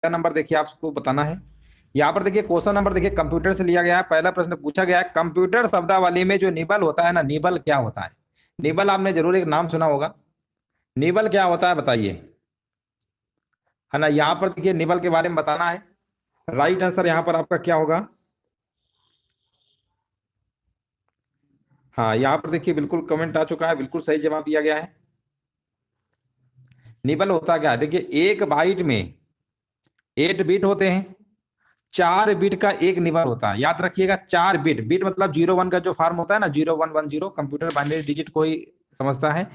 Number देखिए आपको बताना है। यहाँ पर देखिए क्वेश्चन नंबर देखिए कंप्यूटर से लिया गया है। पहला प्रश्न पूछा गया है, कंप्यूटर शब्दावली में जो निबल होता है ना, निबल क्या होता है? निबल आपने जरूर एक नाम सुना होगा। निबल क्या होता है बताइए, है ना। यहाँ पर देखिए निबल के बारे में बताना है। राइट आंसर यहाँ पर आपका क्या होगा? हाँ, यहाँ पर देखिए बिल्कुल कमेंट आ चुका है, बिल्कुल सही जवाब दिया गया है। निबल होता क्या है, देखिए एक बाइट में 8 बिट होते हैं, 4 बिट का एक निबल होता है। याद रखिएगा 4 बिट, बिट मतलब 0 1 का जो फॉर्म होता है ना, 0 1 1 0, कंप्यूटर बाइनरी डिजिट को ही समझता है।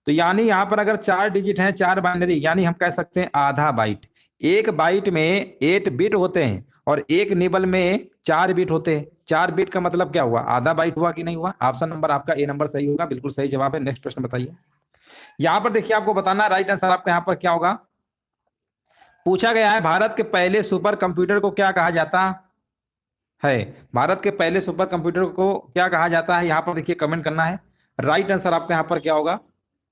तो यानी यहाँ पर अगर 4 डिजिट हैं, 4 बाइनरी, यानी हम कह सकते हैं आधा बाइट। एक बाइट में 8 बिट होते हैं और एक निबल में 4 बिट होते हैं। 4 बिट का मतलब क्या हुआ, आधा बाइट हुआ कि नहीं हुआ? ऑप्शन नंबर आपका ए नंबर सही होगा, बिल्कुल सही जवाब है। नेक्स्ट प्रश्न बताइए। यहाँ पर देखिए आपको बताना राइट आंसर आपका यहाँ पर क्या होगा। पूछा गया है, भारत के पहले सुपर कंप्यूटर को क्या कहा जाता है? भारत के पहले सुपर कंप्यूटर को क्या कहा जाता है? यहाँ पर देखिए कमेंट करना है। राइट आंसर आपका यहाँ पर क्या होगा?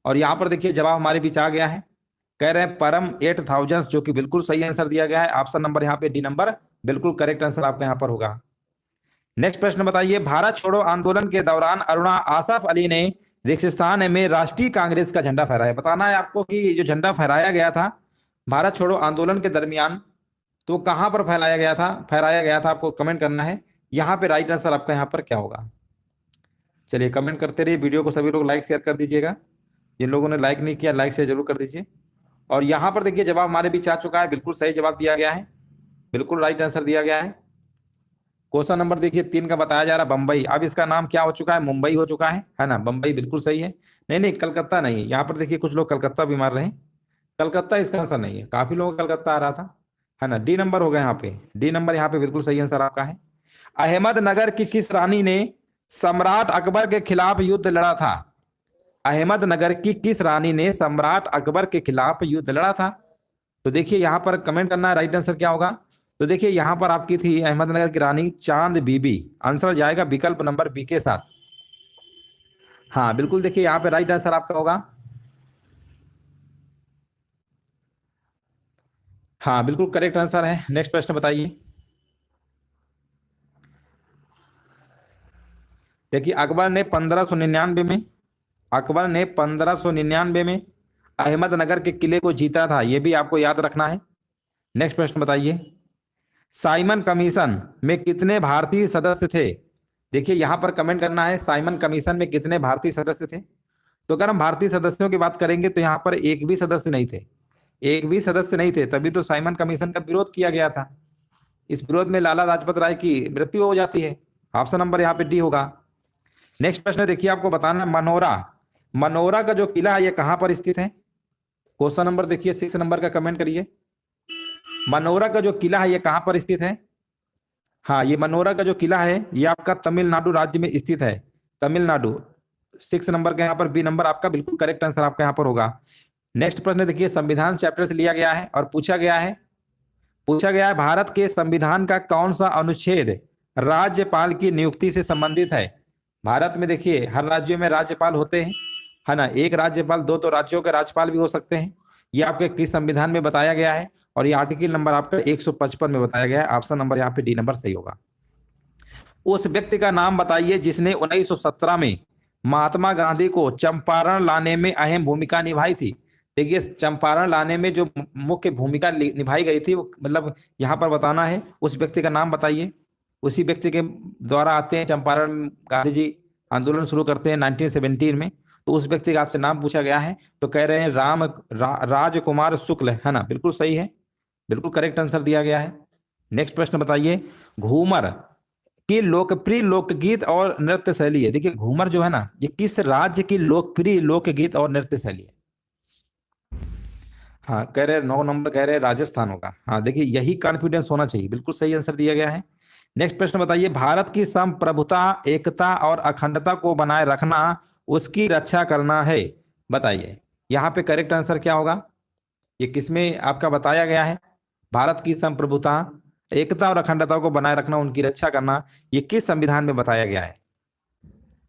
और यहाँ पर देखिए जवाब हमारे बीच आ गया है। कह रहे हैं परम 8000, जो कि बिल्कुल सही आंसर दिया गया है। ऑप्शन नंबर यहाँ पे डी नंबर बिल्कुल करेक्ट आंसर आपका यहाँ पर होगा। नेक्स्ट प्रश्न बताइए, भारत छोड़ो आंदोलन के दौरान अरुणा आसफ अली ने रेगिस्तान में राष्ट्रीय कांग्रेस का झंडा फहराया। बताना है आपको कि जो झंडा फहराया गया था भारत छोड़ो आंदोलन के दरमियान, तो कहां पर फहराया गया था आपको कमेंट करना है। यहाँ पे राइट आंसर आपका यहाँ पर क्या होगा? चलिए कमेंट करते रहिए, वीडियो को सभी लोग लाइक शेयर कर दीजिएगा। जिन लोगों ने लाइक नहीं किया, लाइक शेयर जरूर कर दीजिए। और यहाँ पर देखिए जवाब हमारे बीच आ चुका है, बिल्कुल सही जवाब दिया गया है, बिल्कुल राइट आंसर दिया गया है। क्वेश्चन नंबर देखिए 3 का बताया जा रहा बम्बई, अब इसका नाम क्या हो चुका है? मुंबई हो चुका है ना। बम्बई बिल्कुल सही है। नहीं नहीं, कलकत्ता नहीं है। यहाँ पर देखिए कुछ लोग कलकत्ता भी मार रहे हैं, कलकत्ता इसका आंसर नहीं है। काफी लोगों का कलकत्ता आ रहा था, है ना। डी नंबर हो गया यहाँ पे, डी नंबर यहाँ पे बिल्कुल सही आंसर आपका है। अहमदनगर की किस रानी ने सम्राट अकबर के खिलाफ युद्ध लड़ा था? अहमदनगर की किस रानी ने सम्राट अकबर के खिलाफ युद्ध लड़ा था? तो देखिए यहाँ पर कमेंट करना है राइट आंसर क्या होगा। तो देखिए यहाँ पर आपकी थी अहमदनगर की रानी चांद बीबी। आंसर जाएगा विकल्प नंबर बी के साथ। हाँ बिल्कुल, देखिए यहाँ पे राइट आंसर आपका होगा। हाँ बिल्कुल करेक्ट आंसर है। नेक्स्ट प्रश्न बताइए। देखिए अकबर ने 1599 में अहमदनगर के किले को जीता था, यह भी आपको याद रखना है। नेक्स्ट प्रश्न बताइए, साइमन कमीशन में कितने भारतीय सदस्य थे? देखिए यहां पर कमेंट करना है, साइमन कमीशन में कितने भारतीय सदस्य थे? तो अगर हम भारतीय सदस्यों की बात करेंगे तो यहां पर एक भी सदस्य नहीं थे, एक भी सदस्य नहीं थे, तभी तो साइमन कमीशन का विरोध किया गया था। इस विरोध में लाला लाजपत राय की मृत्यु हो जाती है। ऑप्शन नंबर यहाँ पे डी होगा। नेक्स्ट प्रश्न देखिए आपको बताना, मनोरा, मनोरा का जो किला है ये कहां पर स्थित है? क्वेश्चन नंबर देखिए 6 नंबर का कमेंट करिए। मनोरा का जो किला है ये कहां पर स्थित है? हाँ, ये मनोरा का जो किला है ये आपका तमिलनाडु राज्य में स्थित है, तमिलनाडु। 6 नंबर का यहाँ पर बी नंबर आपका बिल्कुल करेक्ट आंसर आपका यहाँ पर होगा। नेक्स्ट प्रश्न देखिए संविधान चैप्टर से लिया गया है और पूछा गया है भारत के संविधान का कौन सा अनुच्छेद राज्यपाल की नियुक्ति से संबंधित है? भारत में देखिए हर राज्यों में राज्यपाल होते हैं, है ना। एक राज्यपाल, दो तो राज्यों के राज्यपाल भी हो सकते हैं। ये आपके किस संविधान में बताया गया है? और ये आर्टिकल नंबर आपका 155 में बताया गया है। ऑप्शन नंबर यहाँ पे डी नंबर सही होगा। उस व्यक्ति का नाम बताइए जिसने 1917 में महात्मा गांधी को चंपारण लाने में अहम भूमिका निभाई थी। देखिए चंपारण लाने में जो मुख्य भूमिका निभाई गई थी, वो मतलब यहाँ पर बताना है उस व्यक्ति का नाम बताइए। उसी व्यक्ति के द्वारा आते हैं चंपारण, गांधी जी आंदोलन शुरू करते हैं 1917 में। तो उस व्यक्ति का आपसे नाम पूछा गया है, तो कह रहे हैं राजकुमार शुक्ल, है ना। बिल्कुल सही है, बिल्कुल करेक्ट आंसर दिया गया है। नेक्स्ट प्रश्न बताइए, घूमर की लोकप्रिय लोकगीत और नृत्य शैली है। देखिए घूमर जो है ना, ये किस राज्य की लोकप्रिय लोकगीत और नृत्य शैली है? हाँ कह रहे 9 नंबर कह रहे राजस्थान होगा। हाँ देखिए यही कॉन्फिडेंस होना चाहिए, बिल्कुल सही आंसर दिया गया है। नेक्स्ट प्रश्न बताइए, भारत की संप्रभुता, एकता और अखंडता को बनाए रखना, उसकी रक्षा करना है। बताइए यहाँ पे करेक्ट आंसर क्या होगा? ये किसमें आपका बताया गया है? भारत की संप्रभुता, एकता और अखंडता को बनाए रखना, उनकी रक्षा करना, ये किस संविधान में बताया गया है?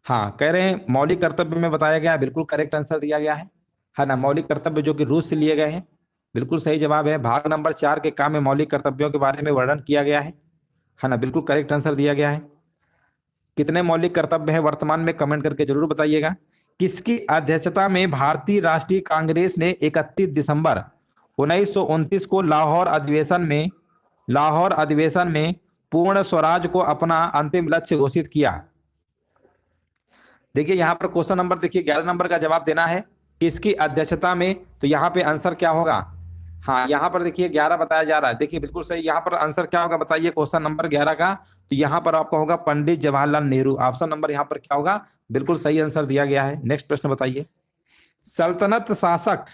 हाँ कह रहे हैं मौलिक कर्तव्य में बताया गया है, बिल्कुल करेक्ट आंसर दिया गया है ना। मौलिक कर्तव्य जो कि रूस से लिए गए हैं। बिल्कुल सही जवाब है। भाग नंबर 4 के काम में मौलिक कर्तव्यों के बारे में वर्णन किया गया है ना, बिल्कुल करेक्ट आंसर दिया गया है। कितने मौलिक कर्तव्य है वर्तमान में, कमेंट करके जरूर बताइएगा। किसकी अध्यक्षता में भारतीय राष्ट्रीय कांग्रेस ने 31 दिसंबर 1929 को लाहौर अधिवेशन में पूर्ण स्वराज को अपना अंतिम लक्ष्य घोषित किया? देखिए यहाँ पर क्वेश्चन नंबर देखिए 11 नंबर का जवाब देना है, किसकी अध्यक्षता में, तो यहाँ पे आंसर क्या होगा? हाँ यहाँ पर देखिए 11 बताया जा रहा है, देखिए बिल्कुल सही। यहाँ पर आंसर क्या होगा बताइए क्वेश्चन नंबर 11 का, तो यहाँ पर आपका होगा पंडित जवाहरलाल नेहरू। ऑप्शन नंबर यहाँ पर क्या होगा? बिल्कुल सही आंसर दिया गया है। नेक्स्ट प्रश्न बताइए। सल्तनत शासक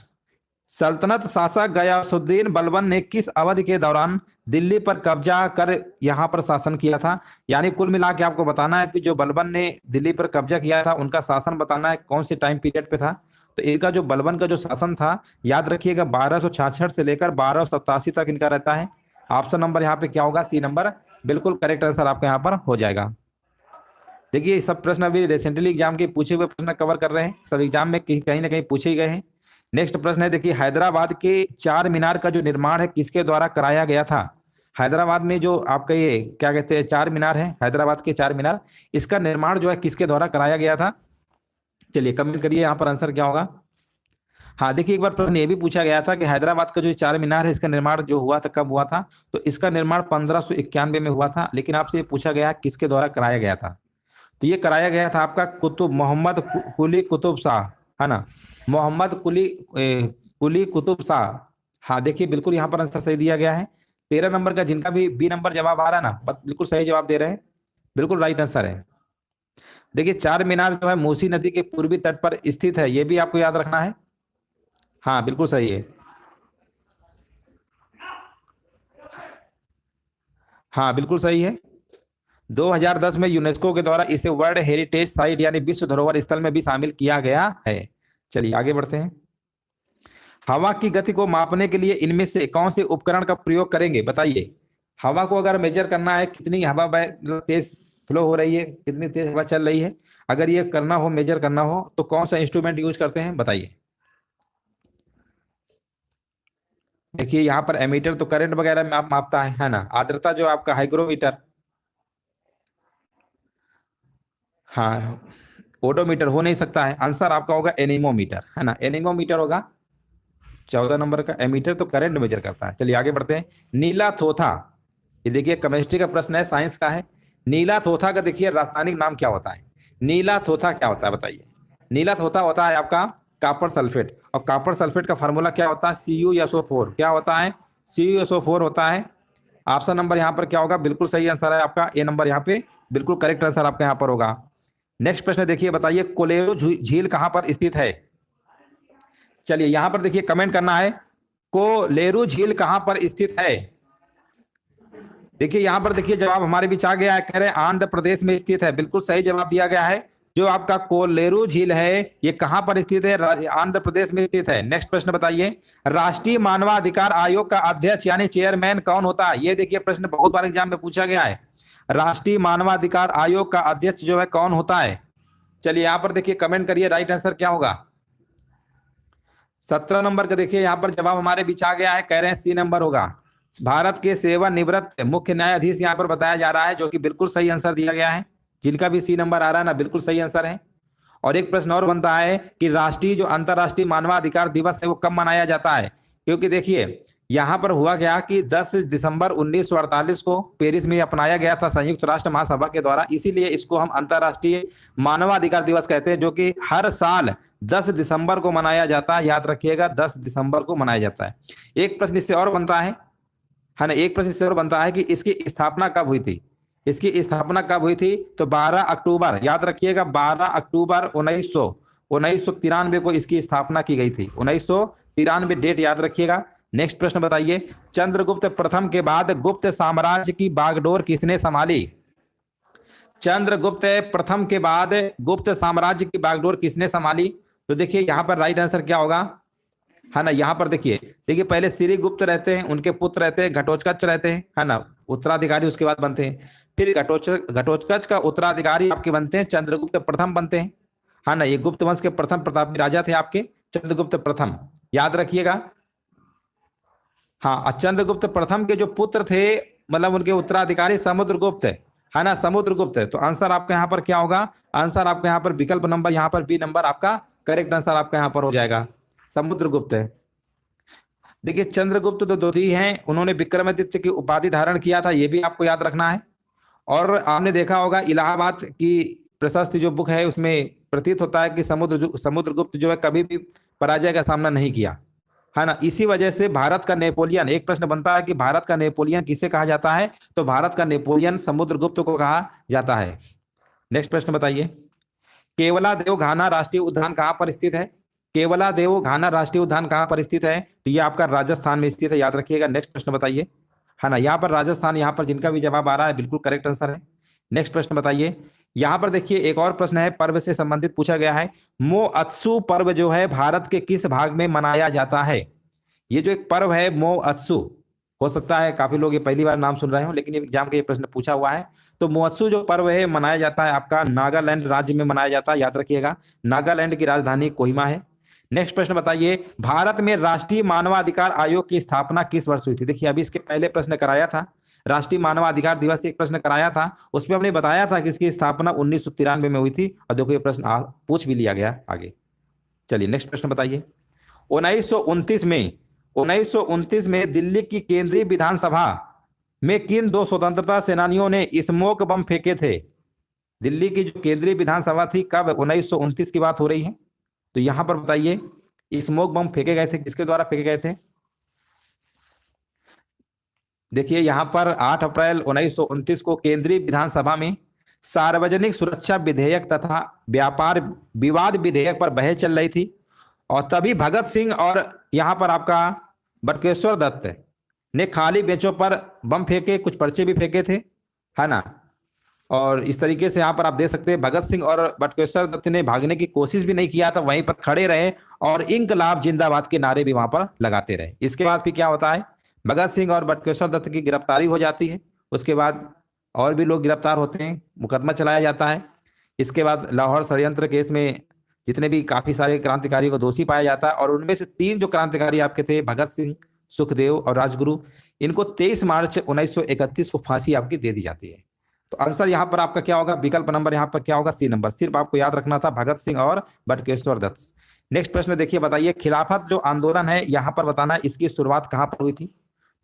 सल्तनत शासक गयासुद्दीन बलबन ने किस अवधि के दौरान दिल्ली पर कब्जा कर यहाँ पर शासन किया था? यानी कुल मिला के आपको बताना है कि जो बलबन ने दिल्ली पर कब्जा किया था उनका शासन बताना है कौन से टाइम पीरियड पे था। तो इनका जो बलबन का जो शासन था, याद रखिएगा 1266 से लेकर 1287 तक इनका रहता है। ऑप्शन नंबर यहाँ पे क्या होगा? सी नंबर बिल्कुल करेक्ट आंसर आपका यहाँ पर हो जाएगा। देखिए सब प्रश्न अभी रिसेंटली एग्जाम के पूछे हुए प्रश्न कवर कर रहे हैं, सब एग्जाम में कहीं ना कहीं पूछे गए हैं। नेक्स्ट प्रश्न है देखिए, हैदराबाद के चार मीनार का जो निर्माण है किसके द्वारा कराया गया था? हैदराबाद में जो आपका ये क्या कहते हैं चार मीनार है, हैदराबाद के चार मीनार, इसका निर्माण जो है किसके द्वारा कराया गया था? चलिए कमेंट करिए यहाँ पर आंसर क्या होगा। हाँ देखिए एक बार प्रश्न ये भी पूछा गया था कि हैदराबाद का जो चार मीनार है इसका निर्माण जो हुआ था कब हुआ था, तो इसका निर्माण 1591 में हुआ था। लेकिन आपसे ये पूछा गया किसके द्वारा कराया गया था, तो ये कराया गया था आपका मोहम्मद कुली कुतुब शाह, है ना, मोहम्मद कुली कुतुब शाह। हाँ देखिए बिल्कुल यहाँ पर आंसर सही दिया गया है। 13 नंबर का जिनका भी बी नंबर जवाब आ रहा है ना, बिल्कुल सही जवाब दे रहे हैं, बिल्कुल राइट आंसर है। देखिए चार मीनार जो है मूसी नदी के पूर्वी तट पर स्थित है, ये भी आपको याद रखना है। हाँ बिल्कुल सही है। हाँ बिल्कुल सही है। 2010 में यूनेस्को के द्वारा इसे वर्ल्ड हेरिटेज साइट यानी विश्व धरोहर स्थल में भी शामिल किया गया है। चलिए आगे बढ़ते हैं। हवा की गति को मापने के लिए इनमें से कौन से उपकरण का प्रयोग करेंगे बताइए? हवा को अगर मेजर करना है, कितनी हवा तेज फ्लो हो रही है, कितनी तेज हवा चल रही है, अगर ये करना हो, मेजर करना हो, तो कौन सा इंस्ट्रूमेंट यूज करते हैं बताइए? देखिए यहाँ पर एमीटर तो करंट वगैरह में आप मापता है ना, आर्द्रता जो आपका हाइग्रोमीटर, हाँ ओडोमीटर हो नहीं सकता है, आंसर आपका होगा एनीमोमीटर, है ना, एनीमोमीटर होगा। 14 नंबर का एमीटर तो करंट मेजर करता है। चलिए आगे बढ़ते हैं। नीला थोथा, ये देखिए केमिस्ट्री का प्रश्न है, साइंस का है। नीला थोथा का देखिए रासायनिक नाम क्या होता है? नीला थोथा क्या होता है बताइए? नीला थोथा होता है आपका कॉपर सल्फेट, और कॉपर सल्फेट का फार्मूला क्या होता है? CuSO4। क्या होता है? CuSO4 होता है। ऑप्शन नंबर यहाँ पर क्या होगा? बिल्कुल सही आंसर है आपका ए नंबर, यहाँ पे बिल्कुल करेक्ट आंसर आपका यहाँ पर होगा। नेक्स्ट प्रश्न देखिए, बताइए कोलेरो झील कहां पर स्थित है? चलिए यहां पर देखिए कमेंट करना है, कोलेरू झील कहां पर स्थित है? देखिए यहां पर देखिए जवाब हमारे बीच आ गया है, कह रहे हैं आंध्र प्रदेश में स्थित है। बिल्कुल सही जवाब दिया गया है। जो आपका कोलेरू झील है ये कहां पर स्थित है? आंध्र प्रदेश में स्थित है। नेक्स्ट प्रश्न बताइए, राष्ट्रीय मानवाधिकार आयोग का अध्यक्ष यानी चेयरमैन कौन होता है? ये देखिए प्रश्न बहुत बार एग्जाम में पूछा गया है, राष्ट्रीय मानवाधिकार आयोग का अध्यक्ष जो है कौन होता है? चलिए यहां पर देखिए कमेंट करिए राइट आंसर क्या होगा। 17 नंबर का देखिए यहां पर जवाब हमारे बीच आ गया है, कह रहे हैं सी नंबर होगा, भारत के सेवानिवृत्त मुख्य न्यायाधीश यहां पर बताया जा रहा है, जो कि बिल्कुल सही आंसर दिया गया है। जिनका भी सी नंबर आ रहा है ना, बिल्कुल सही आंसर है। और एक प्रश्न और बनता है कि राष्ट्रीय जो अंतरराष्ट्रीय मानवाधिकार दिवस है वो कब मनाया जाता है? क्योंकि देखिए यहां पर हुआ क्या कि 10 दिसंबर 1948 को पेरिस में अपनाया गया था संयुक्त राष्ट्र महासभा के द्वारा, इसीलिए इसको हम अंतरराष्ट्रीय मानवाधिकार दिवस कहते हैं, जो कि हर साल 10 दिसंबर को मनाया जाता है। याद रखिएगा 10 दिसंबर को मनाया जाता है। एक प्रश्न इससे और बनता है ना, एक प्रश्न इससे और बनता है कि इसकी स्थापना कब हुई थी? इसकी स्थापना कब हुई थी? तो 12 अक्टूबर, याद रखिएगा 12 अक्टूबर 1993 को इसकी स्थापना की गई थी। 1993 डेट याद रखिएगा। नेक्स्ट प्रश्न बताइए, चंद्रगुप्त प्रथम के बाद गुप्त साम्राज्य की बागडोर किसने संभाली? चंद्रगुप्त प्रथम के बाद गुप्त साम्राज्य की बागडोर किसने संभाली? तो देखिए यहां पर राइट आंसर क्या होगा, है ना, यहाँ पर देखिए पहले श्री गुप्त रहते हैं, उनके पुत्र रहते हैं घटोत्कच रहते हैं, है ना, उत्तराधिकारी उसके बाद बनते हैं। फिर घटोत्कच का उत्तराधिकारी आपके बनते हैं चंद्रगुप्त प्रथम बनते हैं, है ना, ये गुप्त वंश के प्रथम प्रतापी राजा थे आपके चंद्रगुप्त प्रथम, याद रखिएगा। हाँ, चंद्रगुप्त प्रथम के जो पुत्र थे, मतलब उनके उत्तराधिकारी समुद्रगुप्त है ना, समुद्रगुप्त है। तो आंसर आपका यहाँ पर क्या होगा? आंसर आपका यहाँ पर विकल्प नंबर यहाँ पर बी नंबर आपका करेक्ट आंसर आपका यहाँ पर हो जाएगा, समुद्रगुप्त है। देखिए चंद्रगुप्त तो द्वितीय हैं, उन्होंने विक्रमादित्य की उपाधि धारण किया था, ये भी आपको याद रखना है। और आपने देखा होगा इलाहाबाद की प्रशस्ति जो बुक है उसमें प्रतीत होता है कि समुद्रगुप्त जो है कभी भी पराजय का सामना नहीं किया, है ना। इसी वजह से भारत का नेपोलियन, एक प्रश्न बनता है कि भारत का नेपोलियन किसे कहा जाता है? तो भारत का नेपोलियन समुद्रगुप्त को कहा जाता है। नेक्स्ट प्रश्न बताइए, केवलादेव घाना राष्ट्रीय उद्यान कहाँ पर स्थित है? केवलादेव घाना राष्ट्रीय उद्यान कहाँ पर स्थित है? तो ये आपका राजस्थान में स्थित है, याद रखिएगा। नेक्स्ट प्रश्न बताइए, है ना, यहाँ पर राजस्थान, यहाँ पर जिनका भी जवाब आ रहा है बिल्कुल करेक्ट आंसर है। नेक्स्ट प्रश्न बताइए, यहाँ पर देखिए एक और प्रश्न है, पर्व से संबंधित पूछा गया है। मोअत्सु पर्व जो है भारत के किस भाग में मनाया जाता है? ये जो एक पर्व है मोअत्सु, हो सकता है काफी लोग ये पहली बार नाम सुन रहे हो, लेकिन एग्जाम के ये प्रश्न पूछा हुआ है। तो मोअत्सु जो पर्व है मनाया जाता है आपका नागालैंड राज्य में मनाया जाता है, याद रखिएगा। नागालैंड की राजधानी कोहिमा है। नेक्स्ट प्रश्न बताइए, भारत में राष्ट्रीय मानवाधिकार आयोग की स्थापना किस वर्ष हुई थी? देखिए अभी इसके पहले प्रश्न कराया था, राष्ट्रीय मानवाधिकार दिवस एक प्रश्न कराया था, उसमें हमने बताया था कि इसकी स्थापना 1993 में हुई थी। और देखो ये प्रश्न पूछ भी लिया गया आगे। चलिए नेक्स्ट प्रश्न बताइए, 1929 में दिल्ली की केंद्रीय विधानसभा में किन दो स्वतंत्रता सेनानियों ने स्मोक बम फेंके थे? दिल्ली की जो केंद्रीय विधानसभा थी, कब? 1929 की बात हो रही है। तो यहां पर बताइए स्मोक बम फेंके गए थे, किसके द्वारा फेंके गए थे? देखिए यहां पर 8 अप्रैल 1929 को केंद्रीय विधानसभा में सार्वजनिक सुरक्षा विधेयक तथा व्यापार विवाद विधेयक पर बहस चल रही थी, और तभी भगत सिंह और यहां पर आपका बटुकेश्वर दत्त ने खाली बेंचों पर बम फेंके, कुछ पर्चे भी फेंके थे, है ना। और इस तरीके से यहाँ पर आप देख सकते हैं भगत सिंह और बटुकेश्वर दत्त ने भागने की कोशिश भी नहीं किया था, वहीं पर खड़े रहे और इंकलाब जिंदाबाद के नारे भी वहां पर लगाते रहे। इसके बाद फिर क्या होता है, भगत सिंह और बटुकेश्वर दत्त की गिरफ्तारी हो जाती है। उसके बाद और भी लोग गिरफ्तार होते हैं, मुकदमा चलाया जाता है। इसके बाद लाहौर षड्यंत्र केस में जितने भी काफी सारे क्रांतिकारियों को दोषी पाया जाता है, और उनमें से 3 जो क्रांतिकारी आपके थे, भगत सिंह, सुखदेव और राजगुरु, इनको 23 मार्च 1931 को फांसी आपकी दे दी जाती है। तो आंसर यहाँ पर आपका क्या होगा? विकल्प नंबर यहाँ पर क्या होगा? C number. सिर्फ आपको याद रखना था भगत सिंह और बटुकेश्वर दत्त। नेक्स्ट प्रश्न देखिए, बताइए खिलाफत जो आंदोलन है यहाँ पर बताना है इसकी शुरुआत कहाँ पर हुई थी?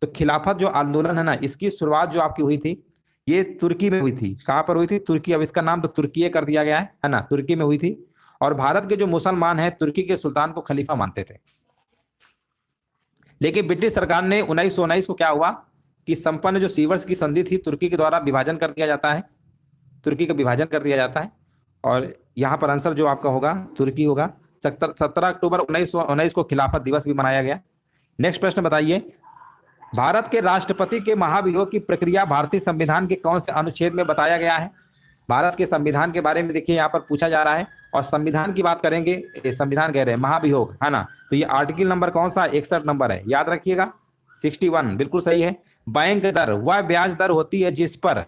तो खिलाफत जो आंदोलन है ना, इसकी शुरुआत जो आपकी हुई थी ये तुर्की में हुई थी। कहाँ पर हुई थी? तुर्की। अब इसका नाम तो तुर्की कर दिया गया है ना, तुर्की में हुई थी। और भारत के जो मुसलमान हैं तुर्की के सुल्तान को खलीफा मानते थे, लेकिन ब्रिटिश सरकार ने 1919 को क्या हुआ कि संपन्न जो सीवर्स की संधि थी, तुर्की के द्वारा विभाजन कर दिया जाता है, तुर्की का विभाजन कर दिया जाता है। और यहाँ पर आंसर जो आपका होगा तुर्की होगा। 17 अक्टूबर 1919 को खिलाफत दिवस भी मनाया गया। नेक्स्ट प्रश्न बताइए, भारत के राष्ट्रपति के महाभियोग की प्रक्रिया भारतीय संविधान के कौन से अनुच्छेद में बताया गया है? भारत के संविधान के बारे में देखिए यहाँ पर पूछा जा रहा है, और संविधान की बात करेंगे, संविधान कह रहे हैं महाभियोग, है ना। तो ये आर्टिकल नंबर कौन सा? 61 नंबर है, याद रखिएगा। 61 बिल्कुल सही है। बैंक दर वह ब्याज दर होती है जिस पर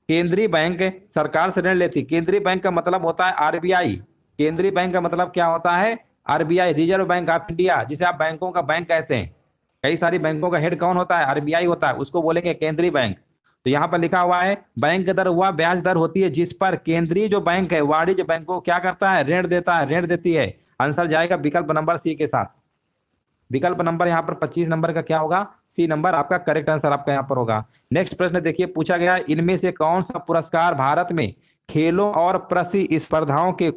केंद्रीय बैंक सरकार से ऋण लेती। केंद्रीय बैंक का मतलब होता है आरबीआई। केंद्रीय बैंक का मतलब क्या होता है? RBI, reserve bank of India, जिसे आप बैंकों का बैंक कहते हैं। कई सारी बैंकों का हेड कौन होता है? आरबीआई होता है, उसको बोलेंगे केंद्रीय बैंक। तो यहाँ पर लिखा हुआ है बैंक दर वह ब्याज दर होती है जिस पर केंद्रीय जो बैंक है वाणिज्य बैंकों को क्या करता है? ऋण देता है, ऋण देती है। आंसर जाएगा विकल्प नंबर सी के साथ। विकल्प नंबर यहाँ पर 25 नंबर का क्या होगा? सी नंबर आपका करेक्ट आंसर आपका यहाँ पर होगा। नेक्स्ट प्रश्न देखिए, पूछा गया इनमें से कौन सा पुरस्कार भारत में खेलों और प्रतिस्पर्धाओं के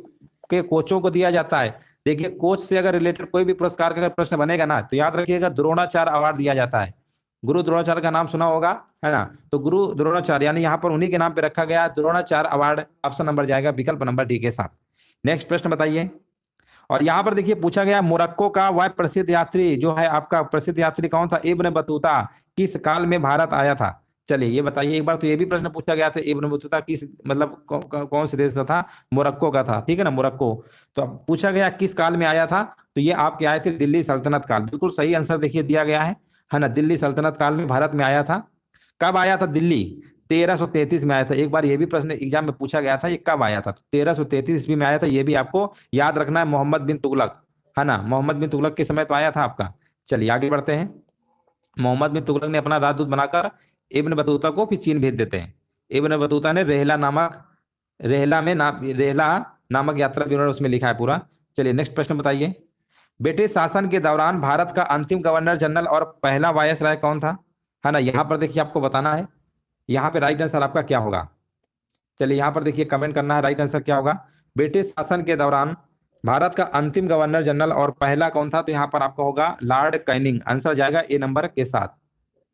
कोचों को दिया जाता है? देखिए कोच से अगर रिलेटेड कोई भी पुरस्कार का अगर प्रश्न बनेगा ना, तो याद रखिएगा द्रोणाचार्य अवार्ड दिया जाता है। गुरु द्रोणाचार्य का नाम सुना होगा, है ना। तो गुरु द्रोणाचार्य यानी यहाँ पर उन्हीं के नाम पे रखा गया द्रोणाचार्य अवार्ड। ऑप्शन नंबर जाएगा विकल्प नंबर डी के साथ। नेक्स्ट प्रश्न बताइए, और यहाँ पर देखिए पूछा गया मोरक्को का वह प्रसिद्ध यात्री जो है आपका प्रसिद्ध यात्री कौन था? इब्न बतूता किस काल में भारत आया था? चलिए ये बताइए एक बार। तो ये भी प्रश्न पूछा गया था, इब्न बतूता किस मतलब कौन से देश का था? मोरक्को का था, ठीक है ना, मोरक्को। तो अब पूछा गया किस काल में आया था, तो ये आपके आए थे दिल्ली सल्तनत काल। बिल्कुल सही आंसर देखिए दिया गया है ना, दिल्ली सल्तनत काल में भारत में आया था। कब आया था दिल्ली? 1333 में आया था। एक बार ये भी प्रश्न एग्जाम में पूछा गया था, ये कब आया था? 1333 ईस्वी में आया था, ये भी आपको याद रखना है। मोहम्मद बिन तुगलक, है ना, मोहम्मद बिन तुगलक के समय तो आया था आपका। चलिए आगे बढ़ते हैं। मोहम्मद बिन तुगलक ने अपना राजदूत बनाकर इब्न बतूता को फिर चीन भेज देते हैं। इब्न बतूता ने रेहला नामक यात्रा विवरण उसमें लिखा है पूरा। चलिए नेक्स्ट प्रश्न बताइए। ब्रिटिश शासन के दौरान भारत का अंतिम गवर्नर जनरल और पहला वायसराय कौन था? है ना, यहाँ पर देखिए आपको बताना है यहाँ पे राइट आंसर आपका क्या होगा। चलिए यहाँ पर देखिए कमेंट करना है राइट आंसर क्या होगा। ब्रिटिश शासन के दौरान भारत का अंतिम गवर्नर जनरल और पहला कौन था? तो यहाँ पर आपका होगा लॉर्ड कैनिंग। आंसर जाएगा ए नंबर के साथ।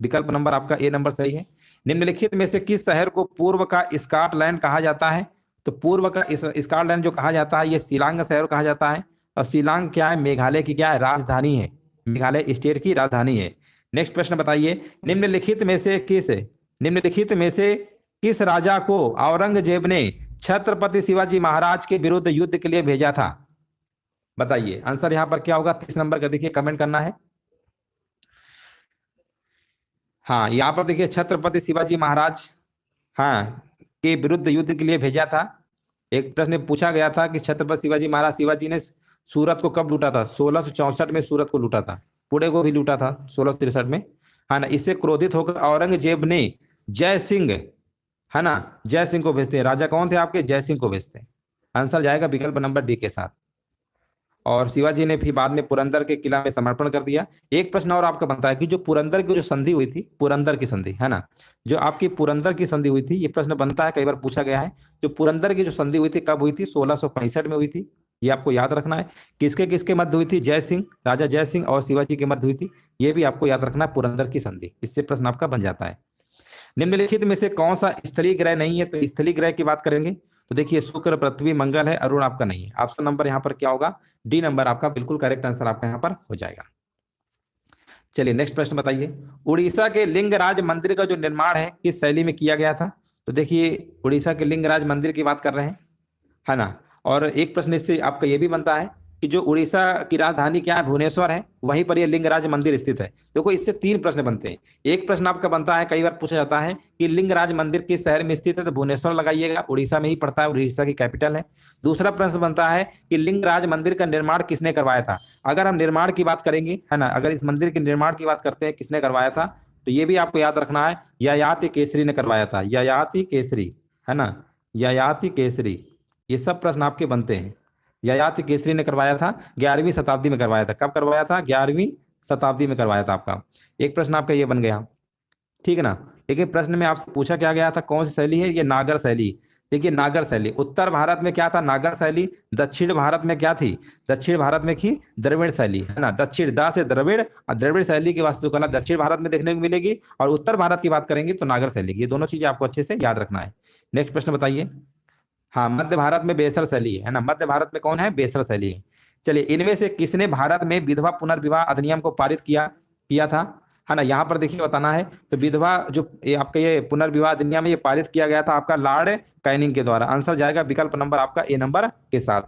विकल्प नंबर आपका ए नंबर सही है। निम्नलिखित में से किस शहर को पूर्व का स्कॉटलैंड कहा जाता है? तो पूर्व का स्कॉटलैंड जो कहा जाता है ये शिलांग शहर कहा जाता है। और शिलांग क्या है? मेघालय की क्या है? राजधानी है। मेघालय स्टेट की राजधानी है। नेक्स्ट प्रश्न बताइए। निम्नलिखित में से किस राजा को औरंगजेब ने छत्रपति शिवाजी महाराज के विरुद्ध युद्ध के लिए भेजा था? बताइए आंसर यहाँ पर क्या होगा। 30 नंबर का देखिए कमेंट करना है। हाँ यहाँ पर देखिए छत्रपति शिवाजी महाराज हाँ के विरुद्ध युद्ध के लिए भेजा था। एक प्रश्न पूछा गया था कि छत्रपति शिवाजी ने सूरत को कब लूटा था? 1664 में सूरत को लूटा था। पुणे को भी लूटा था 1663 में। है ना, इससे क्रोधित होकर औरंगजेब ने जय सिंह, है ना, जय सिंह को भेजते हैं। राजा कौन थे आपके? जय सिंह को भेजते हैं। आंसर जाएगा विकल्प नंबर डी के साथ। और शिवाजी ने फिर बाद में पुरंदर के किला में समर्पण कर दिया। एक प्रश्न और आपका बनता है कि जो पुरंदर की जो संधि हुई थी, पुरंदर की संधि, है ना, जो आपकी पुरंदर की संधि हुई थी, ये प्रश्न बनता है, कई बार पूछा गया है। जो पुरंदर की जो संधि हुई थी कब हुई थी? 1665 में हुई थी। ये आपको याद रखना है। किसके किसके मध्य हुई थी? जय सिंह, राजा जय सिंह और शिवाजी के मध्य हुई थी। ये भी आपको याद रखना है, पुरंदर की संधि। इससे प्रश्न आपका बन जाता है। निम्नलिखित में से कौन सा स्थलीय ग्रह नहीं है? तो स्थलीय ग्रह की बात करेंगे तो देखिए शुक्र, पृथ्वी, मंगल है, अरुण आपका नहीं है। ऑप्शन नंबर यहाँ पर क्या होगा? डी नंबर आपका बिल्कुल करेक्ट आंसर आपका यहाँ पर हो जाएगा। चलिए नेक्स्ट प्रश्न बताइए। उड़ीसा के लिंगराज मंदिर का जो निर्माण है किस शैली में किया गया था? तो देखिए उड़ीसा के लिंगराज मंदिर की बात कर रहे हैं, है ना। और एक प्रश्न इससे आपका ये भी बनता है कि जो उड़ीसा की राजधानी क्या है? भुवनेश्वर है, वहीं पर ये लिंगराज मंदिर स्थित है। देखो इससे 3 प्रश्न बनते हैं। एक प्रश्न आपका बनता है, कई बार पूछा जाता है कि लिंगराज मंदिर किस शहर में स्थित है? तो भुवनेश्वर लगाइएगा, उड़ीसा में ही पड़ता है, उड़ीसा की कैपिटल है। दूसरा प्रश्न बनता है कि लिंगराज मंदिर का निर्माण किसने करवाया था? अगर हम निर्माण की बात करेंगे, है ना, अगर इस मंदिर के निर्माण की बात करते हैं किसने करवाया था, तो ये भी आपको याद रखना है, ययाति केसरी ने करवाया था। ययाति केसरी, है ना, ययाति केसरी। ये सब प्रश्न आपके बनते हैं। ययाति केसरी ने करवाया था, 11वीं शताब्दी में करवाया था। कब करवाया था? 11वीं शताब्दी में करवाया था आपका। एक प्रश्न आपका ये बन गया, ठीक है ना। लेकिन प्रश्न में आपसे पूछा क्या गया था, कौन सी शैली है? ये नागर शैली। देखिए नागर शैली, उत्तर भारत में क्या था? नागर शैली। दक्षिण भारत में क्या थी? दक्षिण भारत में थी द्रविड़ शैली, है ना। दक्षिण दा से द्रविड़, और द्रविड़ शैली की वास्तुकला दक्षिण भारत में देखने को मिलेगी, और उत्तर भारत की बात करेंगे तो नागर शैली की। ये दोनों चीजें आपको अच्छे से याद रखना है। नेक्स्ट प्रश्न बताइए। हाँ, मध्य भारत में बेसर शैली है ना, मध्य भारत में कौन है? बेसर शैली है। चलिए इनमें से किसने भारत में विधवा पुनर्विवाह अधिनियम को पारित किया किया था? है ना, यहाँ पर देखिए बताना है। तो विधवा जो आपका ये पुनर्विवाह अधिनियम है, ये पारित किया गया था आपका लॉर्ड कैनिंग के द्वारा। आंसर जाएगा विकल्प नंबर आपका ए नंबर के साथ।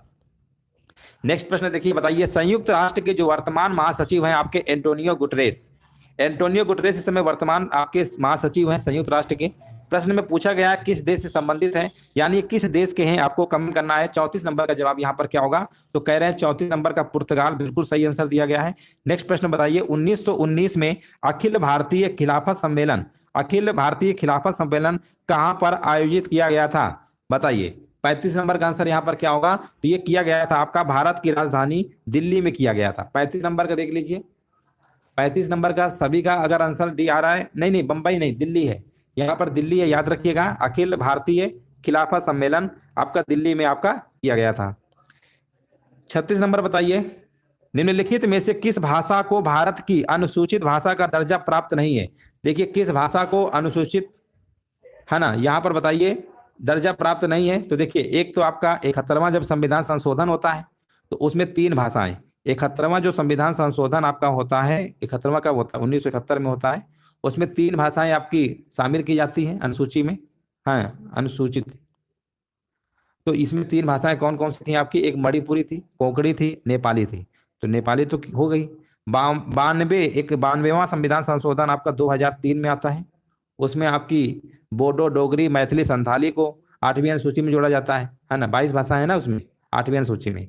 नेक्स्ट प्रश्न देखिए, बताइए संयुक्त राष्ट्र के जो वर्तमान महासचिव हैं आपके एंटोनियो गुटरेस। एंटोनियो गुटरेस इस समय वर्तमान आपके महासचिव हैं संयुक्त राष्ट्र के। प्रश्न में पूछा गया किस देश से संबंधित है, यानी किस देश के हैं, आपको कमेंट करना है। 34 नंबर का जवाब यहाँ पर क्या होगा? तो कह रहे हैं 34 नंबर का पुर्तगाल, बिल्कुल सही आंसर दिया गया है। नेक्स्ट प्रश्न बताइए। 1919 में अखिल भारतीय खिलाफत सम्मेलन कहां पर आयोजित किया गया था? बताइए। 35 नंबर का आंसर यहाँ पर क्या होगा? तो ये किया गया था आपका भारत की राजधानी दिल्ली में किया गया था। 35 नंबर का देख लीजिए। 35 नंबर का सभी का अगर आंसर डी आ रहा है, नहीं बंबई नहीं, दिल्ली है। यहाँ पर दिल्ली है, याद रखिएगा। अखिल भारतीय खिलाफत सम्मेलन आपका दिल्ली में आपका किया गया था। 36 नंबर बताइए। निम्नलिखित में से किस भाषा को भारत की अनुसूचित भाषा का दर्जा प्राप्त नहीं है? देखिए किस भाषा को अनुसूचित, है ना, यहाँ पर बताइए दर्जा प्राप्त नहीं है। तो देखिए एक तो आपका 71वां जब संविधान संशोधन होता है तो उसमें 3 भाषाएं, 71वां जो संविधान संशोधन आपका होता है, 71वां कब होता है? 1971 में होता है। उसमें 3 भाषाएं आपकी शामिल की जाती हैं अनुसूची में, हाँ अनुसूचित। तो इसमें 3 भाषाएं कौन कौन सी थी आपकी? एक मणिपुरी थी, कोंकणी थी, नेपाली थी। तो नेपाली तो हो गई। 92वां संविधान संशोधन आपका 2003 में आता है। उसमें आपकी बोडो, डोगरी, मैथिली, संथाली को 8वीं अनुसूची में जोड़ा जाता है ना। 22 भाषा है ना उसमें 8वीं अनुसूची में।